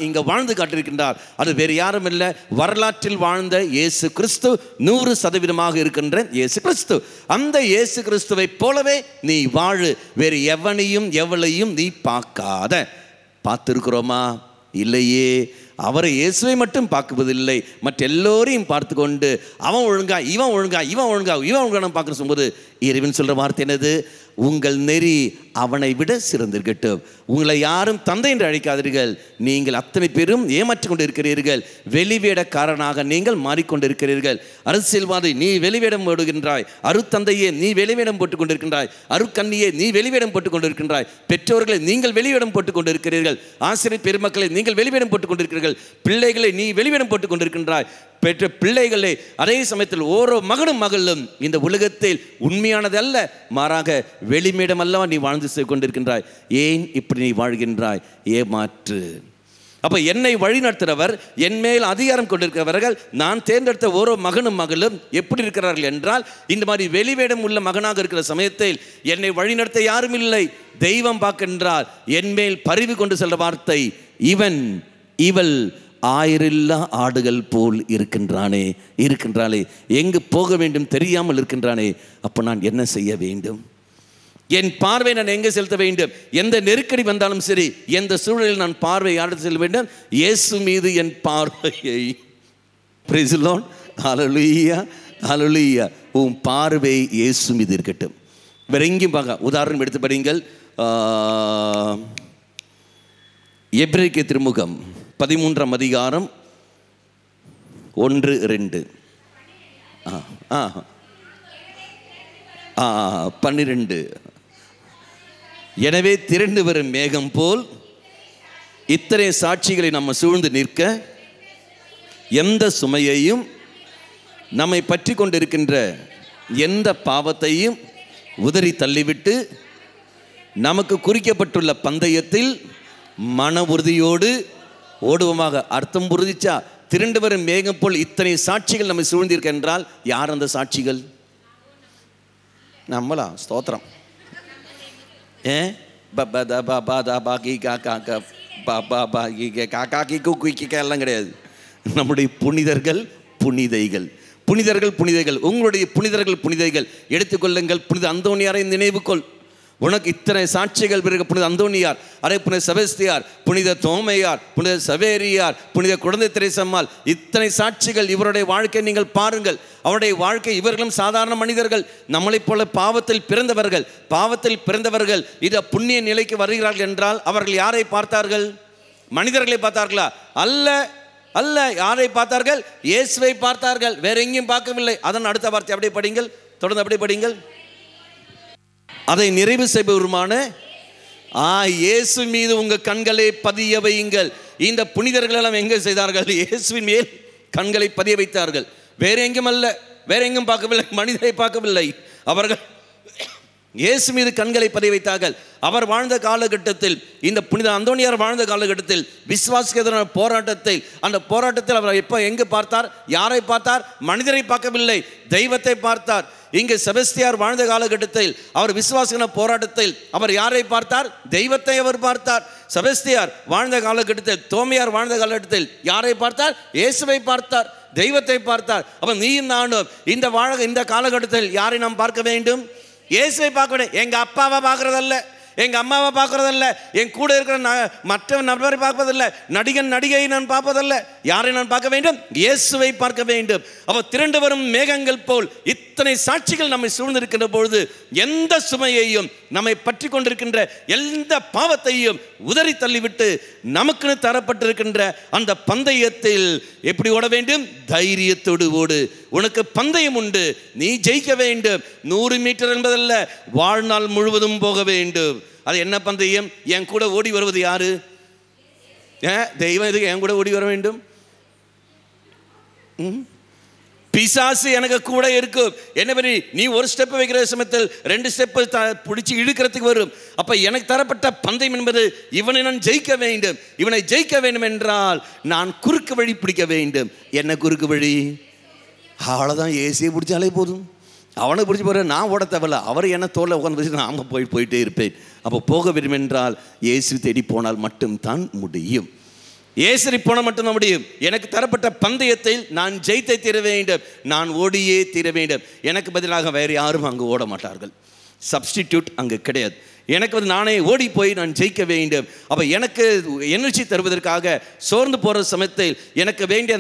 இங்க வாழ்ந்து காட்டியிருக்கின்றார். அது வேறு யாரும் இல்லை, வரலாற்றில் வாழ்ந்த இயேசு கிறிஸ்து 100% இருக்கின்ற இயேசு கிறிஸ்து. அந்த இயேசு கிறிஸ்துவை போலவே நீ வாழு. வேறு எவனையும் எவளையும் நீ பார்த்திருக்கிறோமா? இல்லையே. அவரை இயேசுவை மட்டும் பார்க்குவதில்லை, மற்ற எல்லோரையும் பார்த்து கொண்டு அவன் ஒழுங்கா, இவன் ஒழுங்கா, இவன் ஒழுங்கா, இவன் ஒழுங்கா பார்க்குற சொல்லும்போது இறைவன் சொல்கிற வார்த்தை என்னது? உங்கள் நெறி அவனை விட சிறந்திருக்கட்டும். உங்களை யாரும் தந்தை என்று அழைக்காதீர்கள், நீங்கள் அத்தனை பேரும் ஏமாற்றிக் கொண்டு இருக்கிறீர்கள். வெளிவேடக்காரனாக நீங்கள் மாறிக்கொண்டிருக்கிறீர்கள். அரசியல்வாதி, நீ வெளிவேடம் போடுகின்றாய். அருத்தந்தையே, நீ வெளிவேடம் போட்டுக் கொண்டிருக்கின்றாய். அருக்கண்ணியே, நீ வெளிவேடம் போட்டுக் கொண்டிருக்கின்றாய். பெற்றோர்களை, நீங்கள் வெளிவேடம் போட்டுக் கொண்டிருக்கிறீர்கள். ஆசிரியர் பெருமக்களை, நீங்கள் வெளிவேடம் போட்டுக் கொண்டிருக்கிறீர்கள். பிள்ளைகளை, நீ வெளிவேடம் போட்டுக் கொண்டிருக்கின்றாய். பெற்ற பிள்ளைகளை அதே சமயத்தில் ஓரோ மகனும் மகளும் இந்த உலகத்தில் உண்மையானது அல்ல, மாறாக வெளிமேடம் அல்லவா நீ வாழ்ந்து கொண்டிருக்கின்றாய். ஏன் இப்படி நீ வாழ்கின்றாய்? ஏமாற்று. அப்ப என்னை வழி நடத்துகிறவர், என் மேல் அதிகாரம் கொண்டிருக்கிறவர்கள், நான் தேர்ந்தெடுத்த ஓரோ மகனும் மகளும் எப்படி இருக்கிறார்கள் என்றால், இந்த மாதிரி வெளிவேடம் உள்ள மகனாக இருக்கிற சமயத்தில் என்னை வழிநடத்த யாரும் இல்லை. தெய்வம் பார்க்கின்றார். என் மேல் பரிவு கொண்டு செல்ற வார்த்தை, இவன் இவள் ஆயிரில்லா ஆடுகள் போல் இருக்கின்றாளே, எங்கு போக வேண்டும் தெரியாமல் இருக்கின்றானே. அப்போ நான் என்ன செய்ய வேண்டும்? என் பார்வை நான் எங்கே செலுத்த வேண்டும்? எந்த நெருக்கடி வந்தாலும் சரி, எந்த சூழலில் நான் பார்வை யாருக்கு செல்ல வேண்டும்? இயேசு மீது என் பார்வையை. Praise the Lord. Hallelujah, hallelujah. உன் பார்வை இயேசு மீது இருக்கட்டும். வேற எங்கேயும் பார்க்க. உதாரணம் எடுத்து படிங்கள். எபிரேய திருமுகம் 13ஆம் அதிகாரம் 1-2 12. எனவே திரண்டு வரும் மேகம் போல் இத்தனை சாட்சிகளை நம்ம சூழ்ந்து நிற்க, எந்த சுமையையும் நம்மை பற்றி கொண்டிருக்கின்ற எந்த பாவத்தையும் உதறி தள்ளிவிட்டு, நமக்கு குறிக்கப்பட்டுள்ள பந்தயத்தில் மன உறுதியோடு ஓடுவோமாக. அர்த்தம் புரிஞ்சிச்சா? திரண்டு வரும் மேகம் போல் இத்தனை சாட்சிகள் நம்மை சூழ்ந்திருக்க என்றால் யார் அந்த சாட்சிகள்? நம்மளா? ஸ்தோத்திரம். எல்லாம் கிடையாது. நம்முடைய புனிதர்கள் புனிதைகள், புனிதர்கள் புனிதைகள், உங்களுடைய புனிதர்கள் புனிதைகள். எடுத்துக்கொள்ளுங்கள். புனித அந்தோனியாரை நினைவுகொள். உனக்கு இத்தனை சாட்சிகள் பிறகு புனித அந்தோனியார், அதே புனித செபஸ்தியார், புனித தோமையார், புனித சவேரியார், புனித குழந்தை திரேசம்மாள், இத்தனை சாட்சிகள். இவருடைய வாழ்க்கை நீங்கள் பாருங்கள். அவருடைய வாழ்க்கை, இவர்களும் சாதாரண மனிதர்கள், நம்மளைப் போல பாவத்தில் பிறந்தவர்கள். பாவத்தில் பிறந்தவர்கள் இத புண்ணிய நிலைக்கு வருகிறார்கள் என்றால் அவர்கள் யாரை பார்த்தார்கள்? மனிதர்களை பார்த்தார்களா? அல்ல, அல்ல. யாரை பார்த்தார்கள்? இயேசுவை பார்த்தார்கள். வேற எங்கேயும் பார்க்கவில்லை. அதன் அடுத்த வார்த்தை அப்படியே படிங்கள், தொடர்ந்து அப்படியே படிங்கள். அதை நிறைவு செய்பவருமான இயேசு மீது உங்கள் கண்களை பதிய வையுங்கள். இந்த புனிதர்கள் எல்லாம் எங்கே செய்தார்கள்? இயேசுவின் மேல் கண்களை பதிய வைத்தார்கள். வேற எங்கும் அல்ல, வேற எங்கும் பார்க்கவில்லை, மனிதரை பார்க்கவில்லை. அவர்கள் இயேசு மீது கண்களை பதிய வைத்தார்கள். அவர் வாழ்ந்த காலகட்டத்தில், இந்த புனித அந்தோனியார் வாழ்ந்த காலகட்டத்தில், விசுவாசத்துக்கு எதிரான போராட்டத்தில், அந்த போராட்டத்தில் அவர் எப்போ எங்கு பார்த்தார்? யாரை பார்த்தார்? மனிதரை பார்க்கவில்லை, தெய்வத்தை பார்த்தார். இங்கே செபஸ்தியார் வாழ்ந்த காலகட்டத்தில், அவர் விசுவாச போராட்டத்தில் அவர் யாரை பார்த்தார்? தெய்வத்தை அவர் பார்த்தார். செபஸ்தியார் வாழ்ந்த காலகட்டத்தில், தோமையார் வாழ்ந்த காலகட்டத்தில் யாரை பார்த்தார்? இயேசுவை பார்த்தார், தெய்வத்தை பார்த்தார். அப்ப நீயும் நானும் இந்த காலகட்டத்தில் யாரை நாம் பார்க்க வேண்டும்? இயேசுவை பார்க்க வேண்டும். எங்க அப்பாவை பார்க்கறதல்ல, எங்க அம்மாவை பார்க்கறதல்ல, என் கூட இருக்கிற மற்ற நபரை பார்ப்பதில்ல, நடிகன் நடிகையை நான் பார்ப்பதல்ல. யாரை நான் பார்க்க வேண்டும்? இயேசுவை பார்க்க வேண்டும். அப்ப திரண்டு வரும் மேகங்கள் போல் இத்தனை சாட்சிகள் நம்மை சூழ்ந்திருக்கின்ற பொழுது, எந்த சுமையையும், நம்மை பற்றி கொண்டிருக்கின்ற எந்த பாவத்தையும் உதறி தள்ளிவிட்டு, நமக்கு தரப்பட்டிருக்கின்ற அந்த பந்தயத்தில் எப்படி ஓட வேண்டும்? தைரியத்தோடு ஓடு. உனக்கு பந்தயம் உண்டு, நீ ஜெயிக்க வேண்டும். 100 மீட்டர் என்பதல்ல, வாழ்நாள் முழுவதும் போக வேண்டும். அது என்ன பந்தயம்? என் கூட ஓடி வருவது யாரு? தெய்வம். எதுக்கு என் கூட ஓடி வர வேண்டும்? பிசாசு எனக்கு கூட இருக்கும். என்ன பண்ணி நீ ஒரு ஸ்டெப் வைக்கிற சமயத்தில் 2 ஸ்டெப் பிடிச்சி இழுக்கிறதுக்கு வரும். அப்ப எனக்கு தரப்பட்ட பந்தயம் என்பது, இவனை நான் ஜெயிக்க வேண்டும். இவனை ஜெயிக்க வேண்டும் என்றால் நான் குறுக்கு வழி பிடிக்க வேண்டும். என்ன குறுக்கு வழி? அவ்வளோதான். ஏசியை பிடிச்சாலே போதும். அவனை பிடிச்சி போகிற நான் ஓட தேவையில்ல. அவர் என்ன தோலை உட்காந்து வச்சு நான் போயிட்டே இருப்பேன். அப்போ போக வேண்டும் என்றால் இயேசு தேடி போனால் மட்டும்தான் முடியும். இயேசு போன மட்டும்தான் முடியும். எனக்கு தரப்பட்ட பந்தயத்தில் நான் ஜெயித்தை தீர வேண்டும், நான் ஓடியே தீர வேண்டும். எனக்கு பதிலாக வேறு யாரும் அங்கு ஓட மாட்டார்கள். சப்ஸ்டிடியூட் அங்கு கிடையாது. எனக்கு நானே ஓடி போய் நான் ஜெயிக்க வேண்டும். அப்போ எனக்கு எனர்ஜி தருவதற்காக, சோர்ந்து போகிற சமயத்தில் எனக்கு வேண்டிய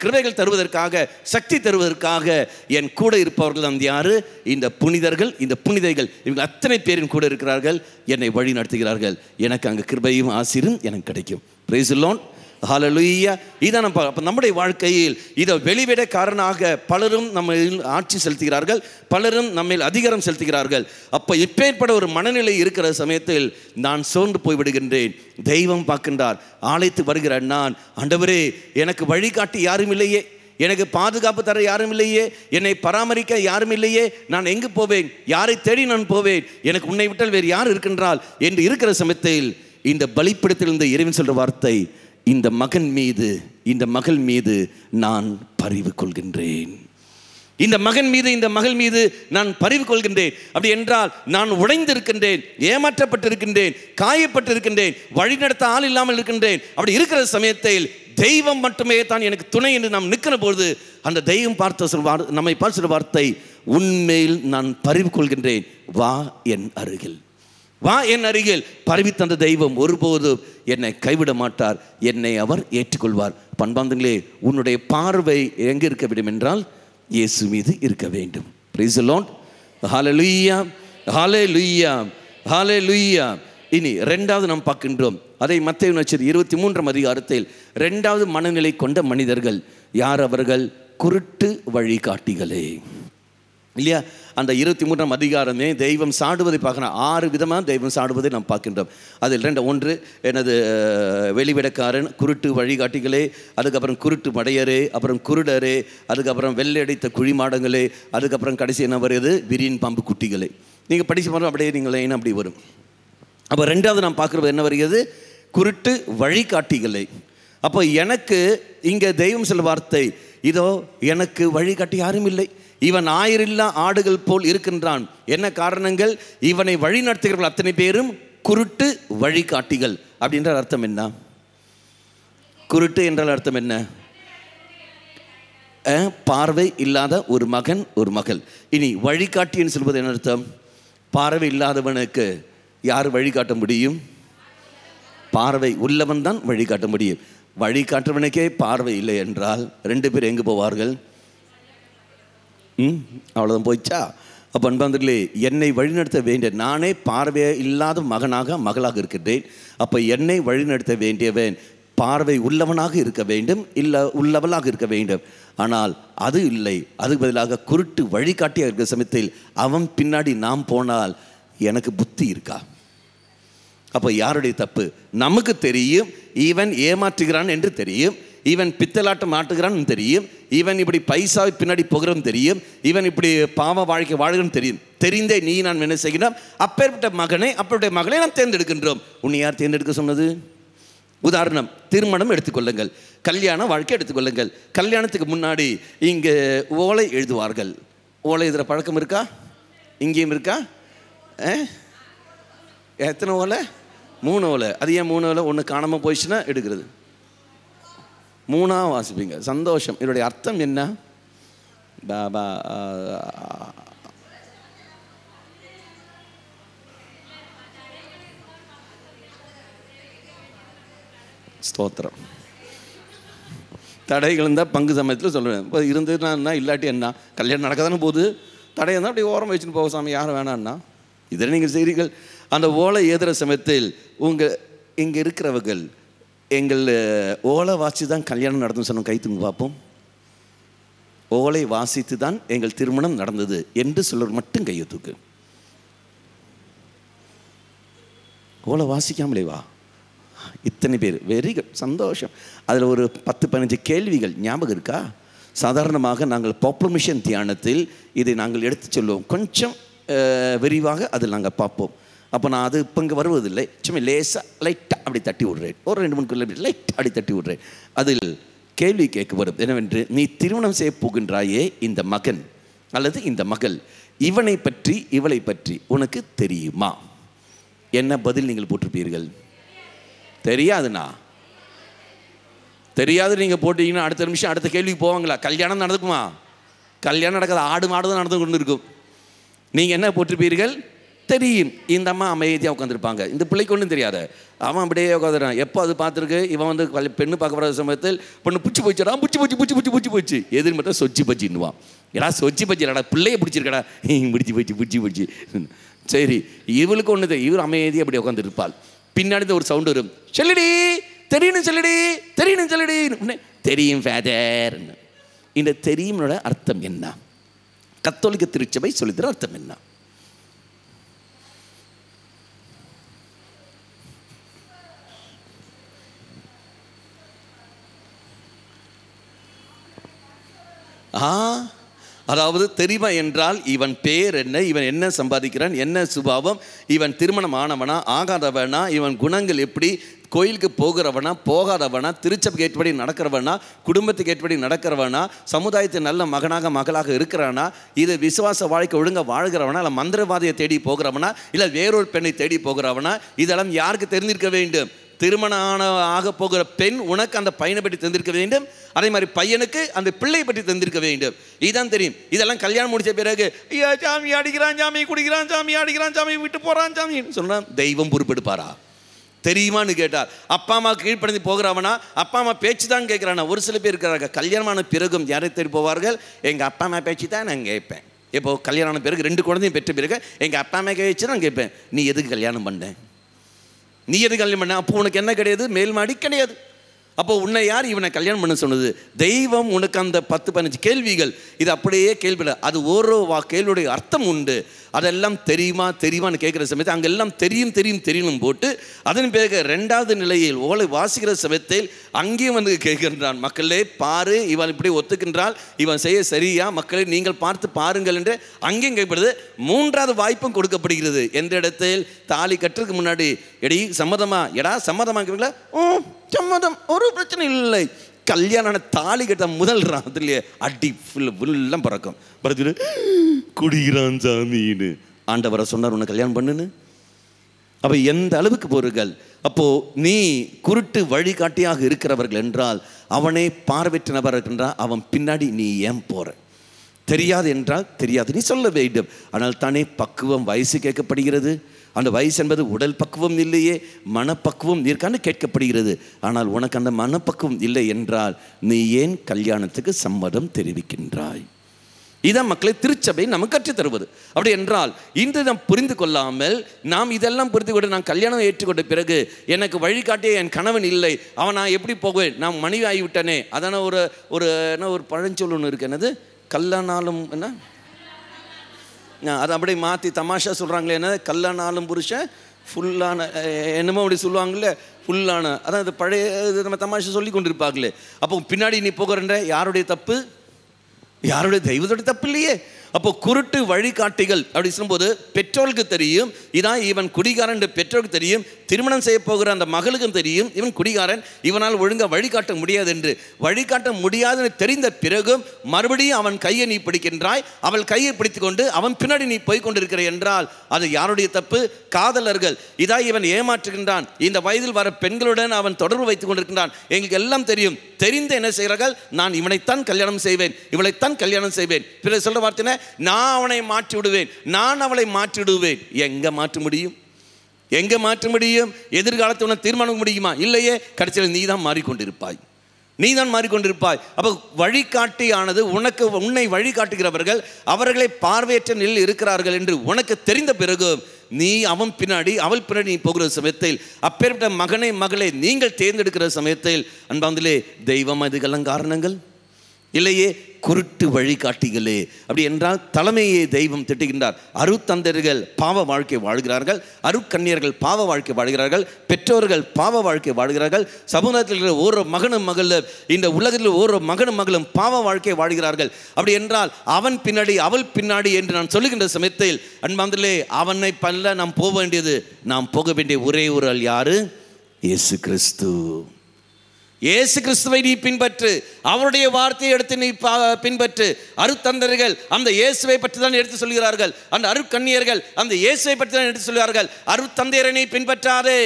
கிருபைகள் தருவதற்காக, சக்தி தருவதற்காக என் கூட இருப்பவர்கள் அந்த யாரு? இந்த புனிதர்கள், இந்த புனிதைகள். இவங்க அத்தனை பேரின் கூட இருக்கிறார்கள், என்னை வழி நடத்துகிறார்கள். எனக்கு அங்கே கிருபையும் ஆசீரும் எனக்கு கிடைக்கும். Praise the Lord. ஹல்லேலூயா. இதான் நம்ம அப்போ நம்முடைய வாழ்க்கையில் இதை வெளிவிடக்காரனாக பலரும் நம்ம ஆட்சி செலுத்துகிறார்கள், பலரும் நம்ம அதிகாரம் செலுத்துகிறார்கள். அப்போ இப்பேற்பட்ட ஒரு மனநிலை இருக்கிற சமயத்தில் நான் சோர்ந்து போய்விடுகின்றேன். தெய்வம் பார்க்கின்றார். ஆலயத்து வருகிற நான், ஆண்டவரே எனக்கு வழிகாட்டி யாரும் இல்லையே, எனக்கு பாதுகாப்பு தர யாரும் இல்லையே, என்னை பராமரிக்க யாரும் இல்லையே, நான் எங்கு போவேன், யாரை தேடி நான் போவேன், எனக்கு உன்னை விட்டால் வேறு யார் இருக்கின்றால் என்று இருக்கிற சமயத்தில் இந்த பலிப்பீடத்தில் இருந்த இறைவன் சொல்ற வார்த்தை, இந்த மகன் மீது, இந்த மகள் மீது நான் பரிவு கொள்கின்றேன். இந்த மகன் மீது, இந்த மகள் மீது நான் பரிவு கொள்கின்றேன். அப்படி என்றால் நான் உடைந்திருக்கின்றேன், ஏமாற்றப்பட்டிருக்கின்றேன், காயப்பட்டிருக்கின்றேன், வழிநடத்த ஆள் இல்லாமல் இருக்கின்றேன். அப்படி இருக்கிற சமயத்தில் தெய்வம் மட்டுமே தான் எனக்கு துணை என்று நாம் நிற்கிற பொழுது அந்த தெய்வம் நம்மை பார்த்த வார்த்தை, உன்மேல் நான் பரிவு கொள்கின்றேன், வா என் அருகில், வா என் அருகில். பரவி தந்த தெய்வம் ஒருபோதும் என்னை கைவிட மாட்டார், என்னை அவர் ஏற்றுக்கொள்வார். பண்பாந்தங்களே, உன்னுடைய பார்வை எங்கே இருக்க வேண்டும் என்றால் இயேசு மீது இருக்க வேண்டும். Praise the Lord. Hallelujah, hallelujah, hallelujah. இனி இரண்டாவது நாம் பார்க்கின்றோம், அதை மத்தேயு நற்செய்தி 23ஆம் அதிகாரத்தில் இரண்டாவது மனநிலை கொண்ட மனிதர்கள் யார்? அவர்கள் குருட்டு வழிகாட்டிகளே, இல்லையா? அந்த 23ஆம் அதிகாரமே தெய்வம் சாடுவதை பார்க்கணும். 6 விதமாக தெய்வம் சாடுவதை நாம் பார்க்கின்றோம். அதில் 1 எனது வெளிவிடக்காரன், குருட்டு வழிகாட்டிகளே, அதுக்கப்புறம் குருட்டு மடையரே, அப்புறம் குருடரே, அதுக்கப்புறம் வெள்ளை அடித்த குழிமாடங்களே, அதுக்கப்புறம் கடைசி என்ன வருது? விரியன் பாம்பு குட்டிகளே. நீங்கள் படிச்சு பாருங்க, அப்படியே நீங்கள் அப்படி வரும். அப்போ 2வது நாம் பார்க்குறது என்ன வருகிறது? குருட்டு வழிகாட்டிகளே. அப்போ எனக்கு இங்கே தெய்வம் சொல்ல வார்த்தை, இதோ எனக்கு வழிகாட்டி யாரும் இல்லை, இவன் ஆயிரில்லா ஆடுகள் போல் இருக்கின்றான். என்ன காரணங்கள்? இவனை வழி நடத்துகிறவர்கள் அத்தனை பேரும் குருட்டு வழிகாட்டிகள். அப்படின்ற அர்த்தம் என்ன? குருட்டு என்றால் அர்த்தம் என்ன? பார்வை இல்லாத ஒரு மகன், ஒரு மகள். இனி வழிகாட்டின்னு சொல்வது என்ன அர்த்தம்? பார்வை இல்லாதவனுக்கு யார் வழிகாட்ட முடியும்? பார்வை உள்ளவன் தான் வழிகாட்ட முடியும். வழிகாட்டுவனுக்கே பார்வை இல்லை என்றால் 2 பேர் எங்கு போவார்கள்? அவ்வளோதான், போயிச்சா? அப்போ அன்பாந்தர்களே, என்னை வழிநடத்த வேண்டிய, நானே பார்வை இல்லாத மகனாக மகளாக இருக்கின்றேன். அப்போ என்னை வழிநடத்த வேண்டியவன் பார்வை உள்ளவனாக இருக்க வேண்டும், இல்லை உள்ளவளாக இருக்க வேண்டும். ஆனால் அது இல்லை, அதுக்கு பதிலாக குருட்டு வழிகாட்டியாக இருக்கிற சமயத்தில் அவன் பின்னாடி நாம் போனால் எனக்கு புத்தி இருக்கா? அப்போ யாருடைய தப்பு? நமக்கு தெரியும், இவன் ஏமாற்றுகிறான் என்று தெரியும், இவன் பித்தலாட்டம் ஆட்டுகிறான் தெரியும், இவன் இப்படி பைசாவை பின்னாடி போகிறோம் தெரியும், இவன் இப்படி பாவ வாழ்க்கை வாழ்கிறோம் தெரியும். தெரிந்தே நீ நான் என்ன செய்கிறோம்? அப்பேற்பட்ட மகனை, அப்பேற்பட்ட மகளை நாம் தேர்ந்தெடுக்கின்றோம். உன்னை யார் தேர்ந்தெடுக்க சொன்னது? உதாரணம், திருமணம் எடுத்துக்கொள்ளுங்கள், கல்யாண வாழ்க்கை எடுத்துக்கொள்ளுங்கள். கல்யாணத்துக்கு முன்னாடி இங்கே ஓலை எழுதுவார்கள். ஓலை எழுதுகிற பழக்கம் இருக்கா? இங்கேயும் இருக்கா? எத்தனை ஓலை? 3 ஓலை. அது ஏன் 3 ஓலை? ஒன்று காணாமல் போயிடுச்சுன்னா எடுக்கிறது, 3ஆக வாசிப்பீங்க. சந்தோஷம். இதனுடைய அர்த்தம் என்ன? பாபா ஸ்தோத்திரம். தடைகள் இருந்தால் பங்கு சமயத்தில் சொல்லுவேன். இப்போ இருந்ததுன்னா இல்லாட்டி என்ன? கல்யாணம் நடக்க தானே போகுது, தடை இருந்தால் அப்படி ஓரம் வச்சுன்னு போக சாமி, யாரும் வேணான்னா. இதில் நீங்கள் செய்கிறீர்கள். அந்த ஓலை ஏதுகிற சமயத்தில் இங்கே இருக்கிறவர்கள் எங்கள் ஓலை வாசி தான் கல்யாணம் நடந்துன்னு சொன்னோம். கைத்துங்க பார்ப்போம். ஓலை வாசித்து தான் எங்கள் திருமணம் நடந்தது என்று சொல்லுற மட்டும் கையை தூக்கு. ஓலை வாசிக்காமலே வா. இத்தனை பேர், வெரி குட், சந்தோஷம். அதில் ஒரு 10-15 கேள்விகள் ஞாபகம் இருக்கா? சாதாரணமாக நாங்கள் ப்ராக்ளமேஷன் தியானத்தில் இதை நாங்கள் எடுத்து சொல்லுவோம். கொஞ்சம் விரிவாக அதில் நாங்கள் பார்ப்போம். அப்போ நான் அது இப்போ இங்கே வருவதில்லை, சும்மா லேசாக லைட்டாக அப்படி தட்டி விட்றேன். ஒரு 2-3 கிலோமீட்டர் லைட் அப்படி தட்டி விட்றேன். அதில் கேள்வி கேட்க வரும் என்னவென்று, நீ திருமணம் செய்ய போகின்றாயே இந்த மகன் அல்லது இந்த மகள், இவனை பற்றி இவளை பற்றி உனக்கு தெரியுமா? என்ன பதில் நீங்கள் போட்டிருப்பீர்கள்? தெரியாதுண்ணா. தெரியாது நீங்கள் போட்டீங்கன்னா அடுத்த நிமிஷம் அடுத்த கேள்விக்கு போவாங்களா? கல்யாணம் நடக்குமா? கல்யாணம் நடக்காது, ஆடு மாடு தான் நடந்து கொண்டு இருக்கும். நீங்கள் என்ன போட்டிருப்பீர்கள்? தெரியும். இந்த அம்மா அமைதியாக உட்காந்துருப்பாங்க. இந்த பிள்ளைக்கு ஒன்றும் தெரியாது. அவன் அப்படியே உட்காந்துறான். எப்போ அது பார்த்துருக்கு, இவன் வந்து பெண்ணு பார்க்க வர சமயத்தில் பொண்ணு பிடிச்சி போச்சுடா, பிடிச்சி போச்சு. எதிர் மட்டும் சொச்சி பச்சின்னுவான். ஏடா சொச்சி பச்சி இல்லடா, பிள்ளைய பிடிச்சிருக்கடா, பிடிச்சி போச்சு. சரி, இவளுக்கு ஒன்று, இவர் அமைதியாக அப்படி உட்காந்துருப்பாள். பின்னாடி ஒரு சவுண்டு வரும், சொல்லுடி தெரியணும், சொல்லுடி தெரியணும், சொல்லுடி. தெரியும் ஃபாதர். இந்த தெரியும்னோட அர்த்தம் என்ன? கத்தோலிக்க திருச்சபை சொல்லித்தர அர்த்தம் என்ன? அதாவது தெரியுமா என்றால் இவன் பேர் என்ன, இவன் என்ன சம்பாதிக்கிறான், என்ன சுபாவம், இவன் திருமணம் ஆனவனா ஆகாதவனா, இவன் குணங்கள் எப்படி, கோயிலுக்கு போகிறவனா போகாதவனா, திருச்சபைக்கு ஏற்றபடி நடக்கிறவனா, குடும்பத்துக்கு ஏற்றபடி நடக்கிறவனா, சமுதாயத்தின் நல்ல மகனாக மகளாக இருக்கிறானா, இது விசுவாச வாழ்க்கை ஒழுங்காக வாழ்கிறவனா, இல்லை மந்திரவாதியை தேடி போகிறவனா, இல்லை வேறொரு பெண்ணை தேடி போகிறவனா, இதெல்லாம் யாருக்கு தெரிந்திருக்க வேண்டும்? திருமணம் ஆக போகிற பெண் உனக்கு அந்த பையனை பற்றி தெரிந்திருக்க வேண்டும். அதே மாதிரி பையனுக்கு அந்த பிள்ளை பற்றி தெரிந்திருக்க வேண்டும். இதுதான் தெரியும். இதெல்லாம் கல்யாணம் முடிச்ச பிறகு சாமி அடிக்கிறான், சாமி குடிக்கிறான், சாமி அடிக்கிறான், சாமி விட்டு போகிறான், சாமி சொன்னால் தெய்வம் பொறுப்பெடுப்பாரா? தெரியுமான்னு கேட்டார். அப்பா அம்மா கீழ்ப்படிந்து போகிறவனா, அப்பா அம்மா பேச்சு தான் கேட்குறானா? ஒரு சில பேர் இருக்கிறாங்க, கல்யாணமான பிறகும் யாரை தேடி போவார்கள், எங்கள் அப்பா அம்மா பேச்சு தான் நான் கேட்பேன். இப்போ கல்யாணம் பிறகு 2 குழந்தையும் பெற்ற பிறகு எங்கள் அப்பா அம்மா பேச்சு நான் கேட்பேன். நீ எதுக்கு கல்யாணம் பண்ண? நீ எது கல்யாணம் பண்ண? அப்போ உனக்கு என்ன கிடையாது? மேல் மாடி கிடையாது. அப்போ உன்னை யார் இவனை கல்யாணம் பண்ண சொன்னது? தெய்வம் உனக்கு அந்த 10-15 கேள்விகள், இது அப்படியே கேள்வியில அது ஒரு கேள்வியுடைய அர்த்தம் உண்டு. அதெல்லாம் தெரியுமான்னு கேட்குற சமயத்தில் அங்கெல்லாம் தெரியும் போட்டு அதன் பிறகு 2வது நிலையில் ஓலை வாசிக்கிற சமயத்தில் அங்கேயும் வந்து கேட்கின்றான், மக்களே பாரு, இவன் இப்படி ஒத்துக்கின்றால், இவன் செய்ய சரியா, மக்களே நீங்கள் பார்த்து பாருங்கள் என்று அங்கேயும் கேட்கப்படுது. 3வது வாய்ப்பும் கொடுக்கப்படுகிறது. எந்த இடத்தில்? தாலி கட்டுறதுக்கு முன்னாடி, எடி சம்மதமா, எடா சம்மதமா கேட்கல, சம்மதம், ஒரு பிரச்சனை இல்லை. கல்யாணம் தாலி கட்ட முதல் ராத்திரிலே அடி ஃபுல்லாம் பறக்கும். பறந்து குடிக்கிறான் சாமின்னு ஆண்டவரை சொன்னார், உன்னை கல்யாணம் பண்ணுன்னு. அப்போ எந்த அளவுக்கு போர்கள்? அப்போ நீ குருட்டு வழிகாட்டியாக இருக்கிறவர்கள் என்றால், அவனே பார்வையற்ற நபர் இருக்கின்றான், அவன் பின்னாடி நீ ஏன் போற? தெரியாது என்றால் தெரியாது நீ சொல்ல வேண்டும். ஆனால் தானே பக்குவம் வயசு கேட்கப்படுகிறது. அந்த வயசு என்பது உடல் பக்குவம் இல்லையே, மனப்பக்குவம் இருக்கான்னு கேட்கப்படுகிறது. ஆனால் உனக்கு அந்த மனப்பக்குவம் இல்லை என்றால் நீ ஏன் கல்யாணத்துக்கு சம்மதம் தெரிவிக்கின்றாய்? இதான் மக்களை திருச்சபை நமக்கு கற்றுத் தருவது. அப்படி என்றால் இன்று நாம் புரிந்து கொள்ளாமல், நாம் இதெல்லாம் புரிந்து கொண்டு நான் கல்யாணம் ஏற்றுக்கொண்ட பிறகு எனக்கு வழிகாட்டிய என் கணவன் இல்லை, அவன் நான் எப்படி போவேன், நான் மனைவி ஆகிவிட்டனே. அதான ஒரு பழஞ்சொல் ஒன்று இருக்கு, என்னது, கல்லானாலும் என்ன, அதை அப்படியே மாற்றி தமாஷா சொல்கிறாங்களே, என்ன, கல்லானாலும் புருஷன் ஃபுல்லான என்னமோ அப்படி சொல்லுவாங்களே, ஃபுல்லான, அதான் அது பழைய நம்ம தமாஷா சொல்லி கொண்டு இருப்பாங்களே. அப்போ பின்னாடி நீ போகிறன்ற யாருடைய தப்பு? யாருடைய? தெய்வத்தோட தப்பு இல்லையே. அப்போ குருட்டு வழிகாட்டிகள் அப்படி சொல்லும்போது பெற்றோருக்கு தெரியும், இதான் இவன் குடிகாரன் என்று பெற்றோருக்கு தெரியும். திருமணம் செய்ய போகிற அந்த மகளுக்கும் தெரியும், இவன் குடிகாரன், இவனால் ஒழுங்காக வழிகாட்ட முடியாது என்று. வழிகாட்ட முடியாதுன்னு தெரிந்த பிறகும் மறுபடியும் அவன் கையை நீ பிடிக்கின்றாய், அவள் கையை பிடித்து கொண்டு அவன் பின்னாடி நீ போய் கொண்டிருக்கிற என்றால் அது யாருடைய தப்பு? காதலர்கள். இதான் இவன் ஏமாற்றுகின்றான். இந்த வயதில் வர பெண்களுடன் அவன் தொடர்பு வைத்துக் கொண்டிருக்கின்றான். எங்களுக்கு எல்லாம் தெரியும். தெரிந்து என்ன செய்கிறார்கள்? நான் இவனைத்தான் கல்யாணம் செய்வேன், இவளைத்தான் கல்யாணம் செய்வேன். பிறகு சொல்ற வார்த்தை, நான் அவனை மாற்றி விடுவேன், நான் அவளை மாற்றி விடுவேன். எங்க மாற்ற முடியும்? எங்க மாற்ற முடியும்? எதிர்காலத்தை உன்னை தீர்மானம் முடியுமா? இல்லையே. கடைசியில் நீ தான் மாறிக்கொண்டிருப்பாய், நீ தான் மாறிக்கொண்டிருப்பாய். அப்போ வழிகாட்டியானது உன்னை வழிகாட்டுகிறவர்கள் அவர்களை பார்வையற்ற நிலையில் இருக்கிறார்கள் என்று உனக்கு தெரிந்த பிறகு நீ அவன் பின்னாடி அவள் பின்னாடி நீ போகிற சமயத்தில், அப்பேற்பட்ட மகனை மகளை நீங்கள் தேர்ந்தெடுக்கிற சமயத்தில், அன்பாங்களே, தெய்வம் இதுக்கெல்லாம் காரணங்கள் இல்லையே, குருட்டு வழிகாட்டிகளே. அப்படி என்றால் தலைமையை தெய்வம் திட்டுகின்றார். அருத்தந்தர்கள் பாவ வாழ்க்கை வாழ்கிறார்கள், அருக்கன்னியர்கள் பாவ வாழ்க்கை வாழ்கிறார்கள், பெற்றோர்கள் பாவ வாழ்க்கை வாழ்கிறார்கள். சமூகத்தில் இருக்கிற ஒரு மகனும் மகளும், இந்த உலகத்தில் ஒரு மகனும் மகளும் பாவ வாழ்க்கை வாழ்கிறார்கள். அப்படி என்றால் அவன் பின்னாடி அவள் பின்னாடி என்று நான் சொல்லுகின்ற சமயத்தில், அன்பாந்தலே, அவனை பல்ல நாம் போக வேண்டியது, நாம் போக வேண்டிய ஒரே ஒரு ஆள் யாரு? இயேசு கிறிஸ்து. இயேசு கிறிஸ்துவை நீ பின்பற்று, அவருடைய வார்த்தையை எடுத்து நீ பின்பற்று. அருத்தந்தர்கள் அந்த இயேசுவை பற்றி தான் எடுத்து சொல்கிறார்கள், அந்த அருக்கன்னியர்கள் அந்த இயேசுவை பற்றி தான் எடுத்து சொல்கிறார்கள். அருத்தந்தையரை நீ பின்பற்றாதே,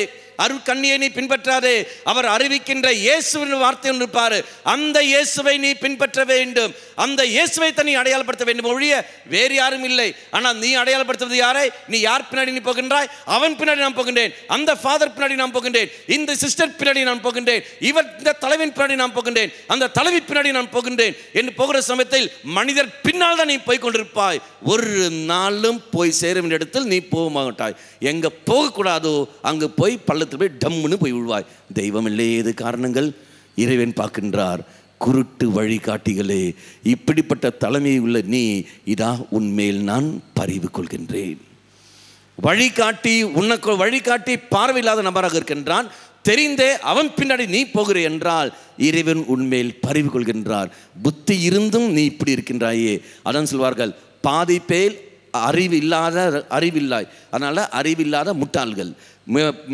அருட்கண்ணியை நீ பின்பற்றாதே, அவர் அறிவிக்கின்ற இயேசுவின் வார்த்தை ஒன்று இருப்பாரு, அந்த இயேசுவை நீ பின்பற்ற வேண்டும், அந்த இயேசுவை தான் நீ அடையாளப்படுத்த வேண்டும் ஒழிய வேறு யாரும் இல்லை. ஆனால் நீ அடையாளப்படுத்துவது யாரை? நீ யார் பின்னாடி நீ போகின்றாய்? அவன் பின்னாடி நான் போகின்றேன், அந்த ஃபாதர் பின்னாடி நான் போகின்றேன், இந்த சிஸ்டர் பின்னாடி நான் போகின்றேன், இவர் இந்த தலைவன் பின்னாடி நான் போகின்றேன், அந்த தலைவி பின்னாடி நான் போகின்றேன் என்று போகிற சமயத்தில் மனிதர் பின்னால் தான் நீ போய் கொண்டிருப்பாய். ஒரு நாளும் போய் சேரும் இடத்தில் நீ போக மாட்டாய். எங்க போகக்கூடாதோ அங்கு போய் பள்ளத்தில் போய் டம்முன்னு போய் விழுவாய். தெய்வம் இல்லையே இது காரணங்கள். இறைவன் பார்க்கின்றார், குருட்டு வழிகாட்டிகளே, இப்படிப்பட்ட தலைமை உள்ள நீ, இதா உன்மேல் நான் பரிவு கொள்கின்றேன். வழிகாட்டி, உனக்கு வழிகாட்டி பார்வையில்லாத நபராக இருக்கின்றான், தெரிந்தே அவன் பின்னாடி நீ போகிற என்றால் இறைவன் உன்மேல் பரிவு கொள்கின்றார். புத்தி இருந்தும் நீ இப்படி இருக்கின்றாயே. அதான் சொல்வார்கள், பாதி பேர் அறிவில்லாய், அதனால அறிவில்லாத முட்டாள்கள்,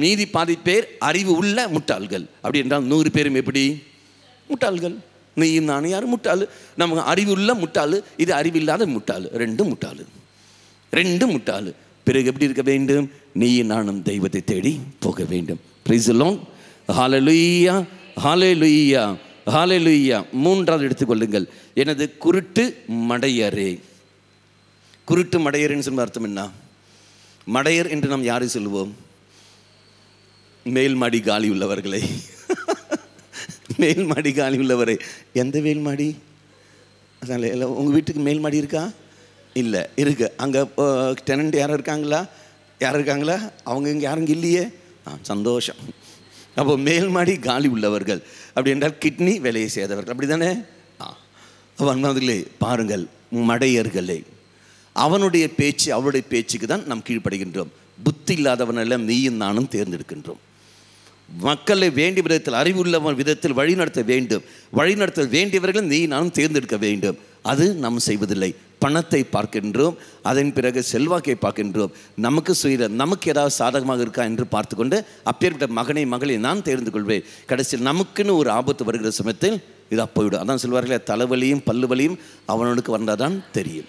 மீதி பாதி பேர் அறிவு உள்ள முட்டாள்கள். அப்படி என்றால் 100 பேரும் எப்படி முட்டாள்கள்? நீயும் நானும் யாரும் முட்டாள்? நமக்கு அறிவு உள்ள முட்டாள், இது அறிவில்லாத முட்டாள், ரெண்டும் முட்டாள். பிறகு எப்படி இருக்க வேண்டும்? நீயும் நானும் தெய்வத்தை தேடி போக வேண்டும். Praise the Lord. Hallelujah, hallelujah, hallelujah. 3வது எடுத்துக்கொள்ளுங்கள், எனது குருட்டு மடையரே. குருட்டு மடையர்ன்னு சொன்ன அர்த்தம் என்ன? மடையர் என்று நாம் யாரை சொல்லுவோம்? மேல் மாடி காலி உள்ளவர்களை. மேல் மாடி காலி உள்ளவரை. எந்த மேல் மாடி? அதனால உங்கள் வீட்டுக்கு மேல் மாடி இருக்கா? இல்லை, இருக்கு. அங்கே டெனண்ட் யாரும் இருக்காங்களா? அவங்க இங்கே யாரும் இல்லையே. சந்தோஷம். அப்போ மேல் மாடி காலி உள்ளவர்கள் அப்படி என்றால் கிட்னி வேலையை செய்தவர்கள், அப்படி தானே? அவர்களே பாருங்கள், மடையர்களே, அவனுடைய பேச்சு அவருடைய பேச்சுக்கு தான் நாம் கீழ்ப்படுகின்றோம். புத்தி இல்லாதவனெல்லாம் நீயும் நானும் தேர்ந்தெடுக்கின்றோம். மக்களை வேண்டிய விதத்தில், அறிவுள்ளவன் விதத்தில் வழிநடத்த வேண்டும். வழிநடத்த வேண்டியவர்கள் நீ நானும் தேர்ந்தெடுக்க வேண்டும். அது நாம் செய்வதில்லை. பணத்தை பார்க்கின்றோம், அதன் பிறகு செல்வாக்கை பார்க்கின்றோம். நமக்கு ஏதாவது சாதகமாக இருக்கா என்று பார்த்து கொண்டு அப்பேற்பட்ட மகளை நான் தேர்ந்து கொள்வேன். கடைசியில் நமக்குன்னு ஒரு ஆபத்து வருகிற சமயத்தில் இதாக போய்விடும். அதான் சொல்வார்களே, தலைவலியும் பல்லு வலியும் அவனுக்கு வந்தாதான் தெரியும்.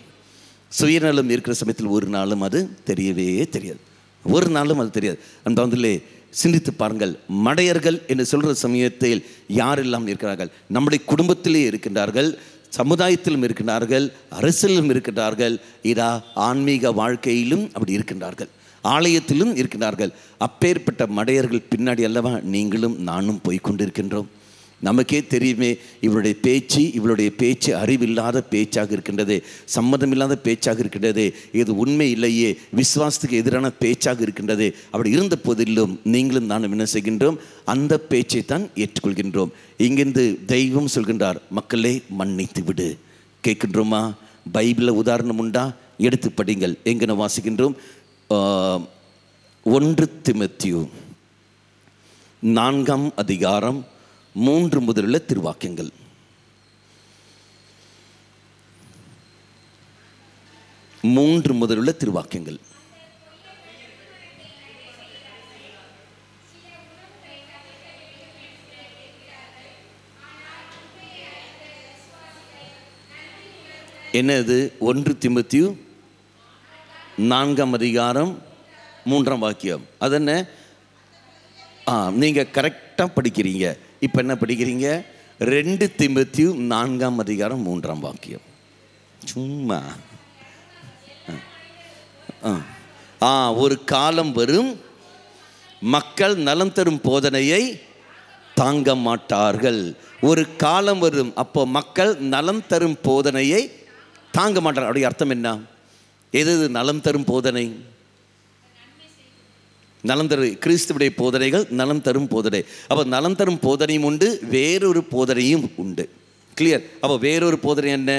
சுயநலம் இருக்கிற சமயத்தில் ஒரு நாளும் அது தெரியவே தெரியாது. ஒரு நாளும் அது தெரியாது. அந்த வந்து சிந்தித்து பாருங்கள். மடையர்கள் என்று சொல்கிற சமயத்தில் யாரெல்லாம் இருக்கிறார்கள்? நம்முடைய குடும்பத்திலே இருக்கின்றார்கள், சமுதாயத்திலும் இருக்கின்றார்கள், அரசியலிலும் இருக்கின்றார்கள், இதா ஆன்மீக வாழ்க்கையிலும் அப்படி இருக்கின்றார்கள், ஆலயத்திலும் இருக்கின்றார்கள். அப்பேற்பட்ட மடையர்கள் பின்னாடி அல்லவா நீங்களும் நானும் போய்கொண்டிருக்கின்றோம். நமக்கே தெரியுமே, இவளுடைய பேச்சு அறிவில்லாத பேச்சாக இருக்கின்றதே, சம்மதமில்லாத பேச்சாக இருக்கின்றதே, இது உண்மை இல்லையே, விசுவாசத்துக்கு எதிரான பேச்சாக இருக்கின்றதே. அப்படி இருந்த போதிலும் நீங்களும் நானும் என்ன செய்கின்றோம்? அந்த பேச்சை தான் ஏற்றுக்கொள்கின்றோம். இங்கிருந்து தெய்வம் சொல்கின்றார், மக்களே மன்னித்து விடு. கேட்கின்றோமா? பைபிளில் உதாரணம் உண்டா? எடுத்து படிங்கள். எங்கே வாசிக்கின்றோம்? 1 தீமோத்தேயு 4ஆம் அதிகாரம் 3 முதலுள்ள திருவாக்கியங்கள். என்னது? 1 தீமோத்தேயு 4ஆம் அதிகாரம் 3ஆம் வாக்கியம். அதென்ன? நீங்கள் கரெக்டாக படிக்கிறீங்க. இப்போ என்ன படிக்கிறீங்க? 2 தீமோத்தேயு 4ஆம் அதிகாரம் 3ஆம் வாக்கியம். சும்மா ஒரு காலம் வரும், மக்கள் நலம் தரும் போதனையை தாங்க மாட்டார்கள். ஒரு காலம் வரும், அப்போ மக்கள் நலம் தரும் போதனையை தாங்க மாட்டார்கள். அப்படி அர்த்தம் என்ன? எது நலம் தரும் போதனை? நலம் தரும் கிறிஸ்துவுடைய போதனைகள் நலம் தரும் போதனை. அப்போ நலம் தரும் போதனையும் உண்டு, வேறொரு போதனையும் உண்டு. கிளியர்? அப்போ வேறொரு போதனை என்ன?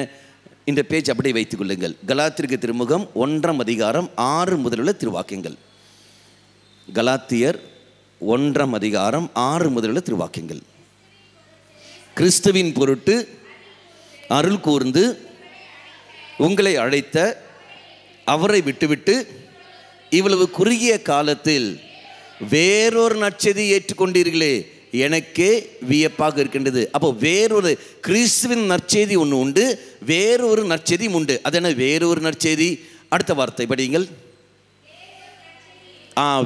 இந்த பேச்சு அப்படியே வைத்துக் கொள்ளுங்கள். கலாத்தியருக்கு திருமுகம் 1ஆம் அதிகாரம் 6 முதலுள்ள திருவாக்கியங்கள். கலாத்தியர் 1ஆம் அதிகாரம் 6 முதலுள்ள திருவாக்கியங்கள். கிறிஸ்துவின் பொருட்டு அருள் கூர்ந்து உங்களை அழைத்த அவரை விட்டுவிட்டு இவ்வளவு குறுகிய காலத்தில் வேறொரு நற்செய்தி ஏற்றுக்கொண்டீர்களே, எனக்கே வியப்பாக இருக்கின்றது. அப்போ வேறொரு கிறிஸ்துவின் நற்செய்தி ஒன்று உண்டு, வேறொரு நற்செய்தி உண்டு. அது என்ன வேறொரு நற்செய்தி? அடுத்த வார்த்தை படியுங்கள்.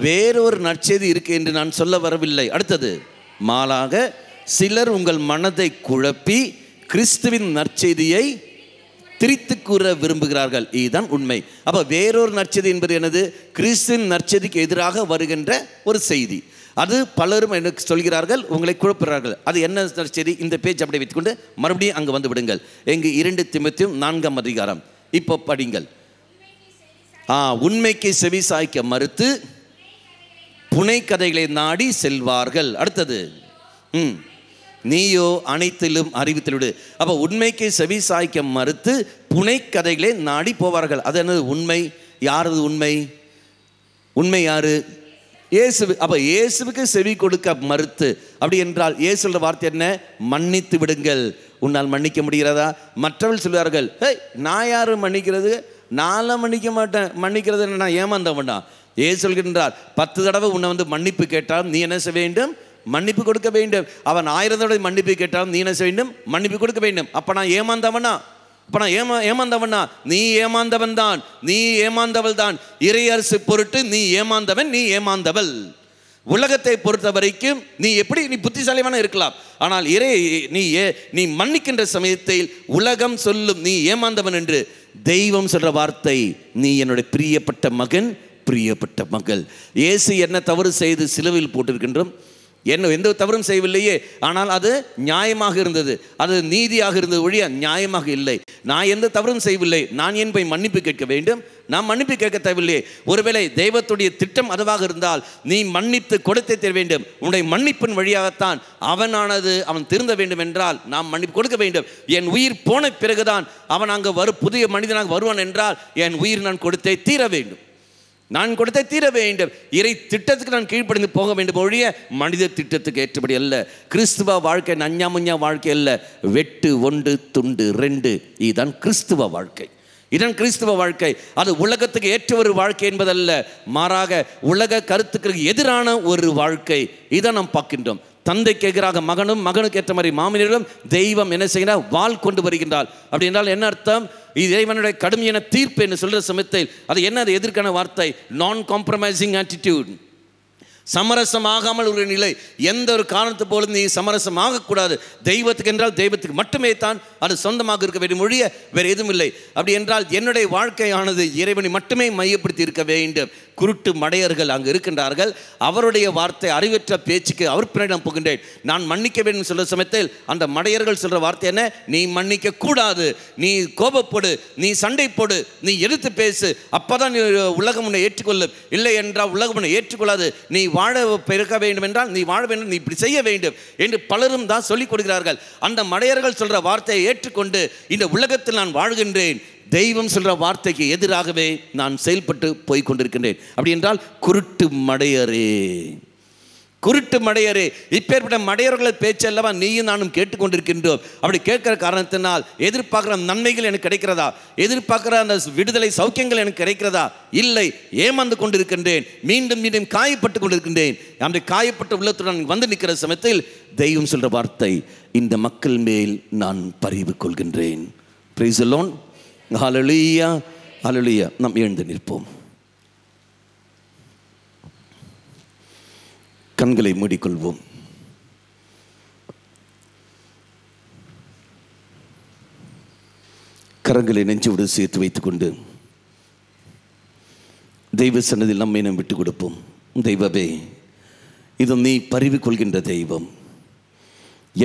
வேறொரு நற்செய்தி இருக்கு என்று நான் சொல்ல வரவில்லை. அடுத்தது, மாறாக சிலர் உங்கள் மனதை குழப்பி கிறிஸ்துவின் நற்செய்தியை திரித்து கூற விரும்புகிறார்கள். இதுதான் உண்மை. அப்போ வேறொரு நற்செய்தி என்பது என்னது? கிறிஸ்துவின் நற்செய்திக்கு எதிராக வருகின்ற ஒரு செய்தி. அது பலரும் எனக்கு சொல்கிறார்கள், உங்களை குழப்புகிறார்கள். அது என்ன நற்செய்தி? இந்த பேஜ் அப்படி வைத்துக்கொண்டு மறுபடியும் அங்கே வந்து விடுங்கள். எங்கு 2 தீமோத்தேயு 4ஆம் அதிகாரம். இப்போ படிங்கள். உண்மைக்கு செவி சாய்க்க மறுத்து புனை கதைகளை நாடி செல்வார்கள். அடுத்தது, நீயோ அனைத்திலும் அறிவித்தலுடு. அப்போ உண்மைக்கு செவி சாய்க்க மறுத்து புனை கதைகளை நாடி போவார்கள். அது என்னது உண்மை? யாரது உண்மை? உண்மை யாரு? இயேசு. அப்போ இயேசுவுக்கு செவி கொடுக்க மறுத்து, அப்படி என்றால் இயேசு சொல்ற வார்த்தை என்ன? மன்னித்து விடுங்கள். உன்னால் மன்னிக்க முடிகிறதா? மற்றவர்கள் சொல்வார்கள், நான் யாரு மன்னிக்கிறது? நான்லாம் மன்னிக்க மாட்டேன். மன்னிக்கிறது என்ன? நான் ஏமாந்தவன்டா. இயேசு சொல்கின்றார், 10 தடவை உன்னை வந்து மன்னிப்பு கேட்டால் நீ என்ன செய்ய வேண்டும்? மன்னிப்பு கொடுக்க வேண்டும். அவன் 1000 தடவை மன்னிப்பு கேட்டாலும் நீ என்ன செய்ய வேண்டும்? மன்னிப்பு கொடுக்க வேண்டும். அப்போ நான் ஏமாந்தவனா? ஏமாந்தவனா? நீ ஏமாந்தவன் தான், நீ ஏமாந்தவள் தான். இறையரசு பொருட்டு நீ ஏமாந்தவன், நீ ஏமாந்தவள். உலகத்தை பொறுத்த வரைக்கும் நீ எப்படி நீ புத்திசாலியான இருக்கலாம், ஆனால் நீ மன்னிக்கின்ற சமயத்தில் உலகம் சொல்லும் நீ ஏமாந்தவன் என்று. தெய்வம் சொல்ற வார்த்தை, நீ என்னுடைய பிரியப்பட்ட மகன், பிரியப்பட்ட மகள். இயேசு என்ன தவறு செய்து சிலுவையில் போட்டிருக்கின்றோம்? எந்த தவறும் செய்யவில்லையே, ஆனால் அது நியாயமாக இருந்தது, அது நீதியாக இருந்தது ஒழிய நியாயமாக இல்லை. நான் எந்த தவறும் செய்யவில்லை, நான் ஏன் போய் மன்னிப்பு கேட்க வேண்டும்? நான் மன்னிப்பு கேட்க தேவையில்லையே. ஒருவேளை தெய்வத்துடைய திட்டம் அதுவாக இருந்தால் நீ மன்னித்து கொடுத்தே தர வேண்டும். உன்னுடைய மன்னிப்பின் வழியாகத்தான் அவன் திருந்த வேண்டும் என்றால் நாம் மன்னிப்பு கொடுக்க வேண்டும். என் உயிர் போன பிறகுதான் அவன் அங்கே புதிய மனிதனாக வருவான் என்றால் என் உயிர் நான் கொடுத்தே தீர வேண்டும். நான் கொடுத்த தீர வேண்டும். இறை திட்டத்துக்கு நான் கீழ்ப்படிந்து போக வேண்டும் ஒழிய மனித திட்டத்துக்கு ஏற்றபடி அல்ல. கிறிஸ்துவ வாழ்க்கை நஞ்சா முஞ்சா வாழ்க்கை அல்ல. வெட்டு 1 துண்டு 2, இதுதான் கிறிஸ்துவ வாழ்க்கை. இதுதான் கிறிஸ்துவ வாழ்க்கை. அது உலகத்துக்கு ஏற்ற ஒரு வாழ்க்கை என்பதல்ல, மாறாக உலக கருத்துக்களுக்கு எதிரான ஒரு வாழ்க்கை. இதை நாம் பார்க்கின்றோம். தந்தைக்கு எதிராக மகனும், மகனுக்கு ஏற்ற மாதிரி மாமனியர்களும் தெய்வம் என்ன செய்கிறார்? வாள் கொண்டு வருகின்றார். அப்படி என்றால் என்ன அர்த்தம்? இறைவனுடைய கடுமையான தீர்ப்பு என்று சொல்ற சமயத்தில் அது என்ன? அது எதிர்க்கான வார்த்தை, நான் காம்ப்ரமைசிங் ஆட்டிடியூட். சமரசமாகாமல் ஒரு நிலை. எந்த ஒரு காரணத்தை போலும் நீ சமரசமாகக்கூடாது. தெய்வத்துக்கு என்றால் தெய்வத்துக்கு மட்டுமே தான் அது சொந்தமாக இருக்க வேண்டும் ஒழிய வேறு எதுவும் இல்லை. அப்படி என்றால் என்னுடைய வாழ்க்கையானது இறைவனை மட்டுமே மையப்படுத்தி இருக்க வேண்டும். குருட்டு மடையர்கள் அங்கு இருக்கின்றார்கள். அவருடைய வார்த்தை அறிவற்ற பேச்சுக்கு அவர் பின்னாடி நான் போகின்றேன். நான் மன்னிக்க வேண்டும் சொல்ற சமயத்தில் அந்த மடையர்கள் சொல்ற வார்த்தை என்ன? நீ மன்னிக்க கூடாது, நீ கோபப்படு, நீ சண்டை போடு, நீ எதிர்த்து பேசு, அப்பதான் நீ உலகம் உன்னை ஏற்றுக்கொள்ளும். இல்லை என்றால் உலகம் உன்னை ஏற்றுக்கொள்ளாது. நீ வாழ பிறக்க வேண்டும் என்றால் நீ வாழ வேண்டும், நீ இப்படி செய்ய வேண்டும் என்று பலரும் தான் சொல்லிக் கொடுக்கிறார்கள். அந்த மடையர்கள் சொல்ற வார்த்தையை ஏற்றுக்கொண்டு இந்த உலகத்தில் நான் வாழ்கின்றேன். தெய்வம் சொல்ற வார்த்தைக்கு எதிராகவே நான் செயல்பட்டு போய் கொண்டிருக்கின்றேன். அப்படி என்றால் குருட்டு மடையரே, குருட்டு மடையரே. இப்பேற்பட்ட மடையர்களை பேச்சல்லவா நீயும் நானும் கேட்டுக்கொண்டிருக்கின்றோம். அப்படி கேட்கிற காரணத்தினால் எதிர்பார்க்கிற நன்மைகள் எனக்கு கிடைக்கிறதா? எதிர்பார்க்கிற அந்த விடுதலை சௌக்கியங்கள் எனக்கு கிடைக்கிறதா? இல்லை, ஏமாந்து கொண்டிருக்கின்றேன். மீண்டும் மீண்டும் காயப்பட்டு கொண்டிருக்கின்றேன். அந்த காயப்பட்ட உள்ளத்துடன் வந்து நிற்கிற சமயத்தில் தெய்வம் சொல்ற வார்த்தை, இந்த மக்கள் மேல் நான் பரிவு கொள்கின்றேன். Praise the Lord. Hallelujah, hallelujah. நாம் எழுந்து நிற்போம். கண்களை மூடிக்கொள்வோம். கரங்களை நெஞ்சோடு சேர்த்து வைத்துக் கொண்டு தெய்வ சன்னதியில் நம்மை நாம் விட்டுக் கொடுப்போம். தெய்வமே, இது நீ பரிவு கொள்கின்ற தெய்வம்.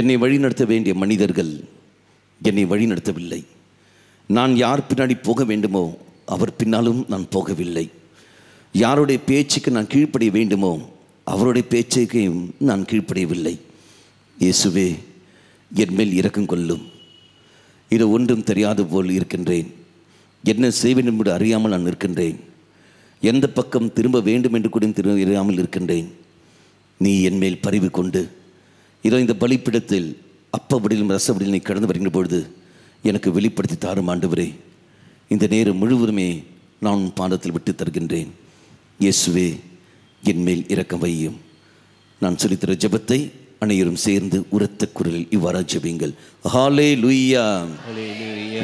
என்னை வழிநடத்த வேண்டிய மனிதர்கள் என்னை வழிநடத்தவில்லை. நான் யார் பின்னாடி போக வேண்டுமோ அவர் பின்னாலும் நான் போகவில்லை. யாருடைய பேச்சுக்கு நான் கீழ்ப்படிய வேண்டுமோ அவருடைய பேச்சுக்கையும் நான் கீழ்ப்படியவில்லை. இயேசுவே, என் மேல் இரக்கம் கொள்ளும். இது ஒன்றும் தெரியாத போல் இருக்கின்றேன். என்ன செய்வேன் என்பது அறியாமல் நான் இருக்கின்றேன். எந்த பக்கம் திரும்ப வேண்டும் என்று கூட தெரியாமல் இருக்கின்றேன். நீ என் மேல் பரிவு கொண்டு இதோ இந்த பலிப்பிடத்தில் அப்பவடிலும் ரசவடிலும் நீ கடந்து வருகின்ற பொழுது எனக்கு வெளிப்படுத்தி தாரும் ஆண்டவரே. இந்த நேரம் முழுவதுமே நான் பாதத்தில் விட்டு தருகின்றேன். இயேசுவே, என் மேல் இரக்கம் வையும். நான் சொல்லித்தர ஜெபத்தை அனைவரும் சேர்ந்து உரத்த குரலில் இவ்வாறு ஜெபிங்கள். ஹல்லேலூயா,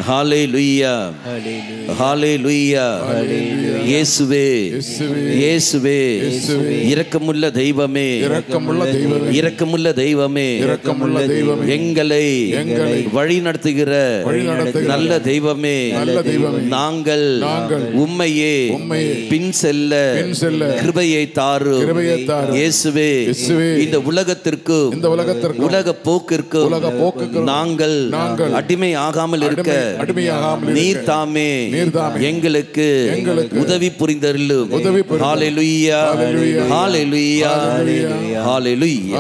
ஹல்லேலூயா, ஹல்லேலூயா. இயேசுவே, இயேசுவே, இரக்கமுள்ள தெய்வமே, இரக்கமுள்ள தெய்வமே, எங்களை வழி நடத்துகிற நல்ல தெய்வமே, நாங்கள் உம்மையே பின் செல்ல கிருபையை தாரும். இயேசுவே, இந்த உலகத்திற்கும் உலக போக்கிற்கும் நாங்கள் அடிமை ஆகாமல் இருக்க நீர் தாமே எங்களுக்கு உதவி புரிந்தருளும். ஹல்லேலூயா, ஹல்லேலூயா, ஹல்லேலூயா.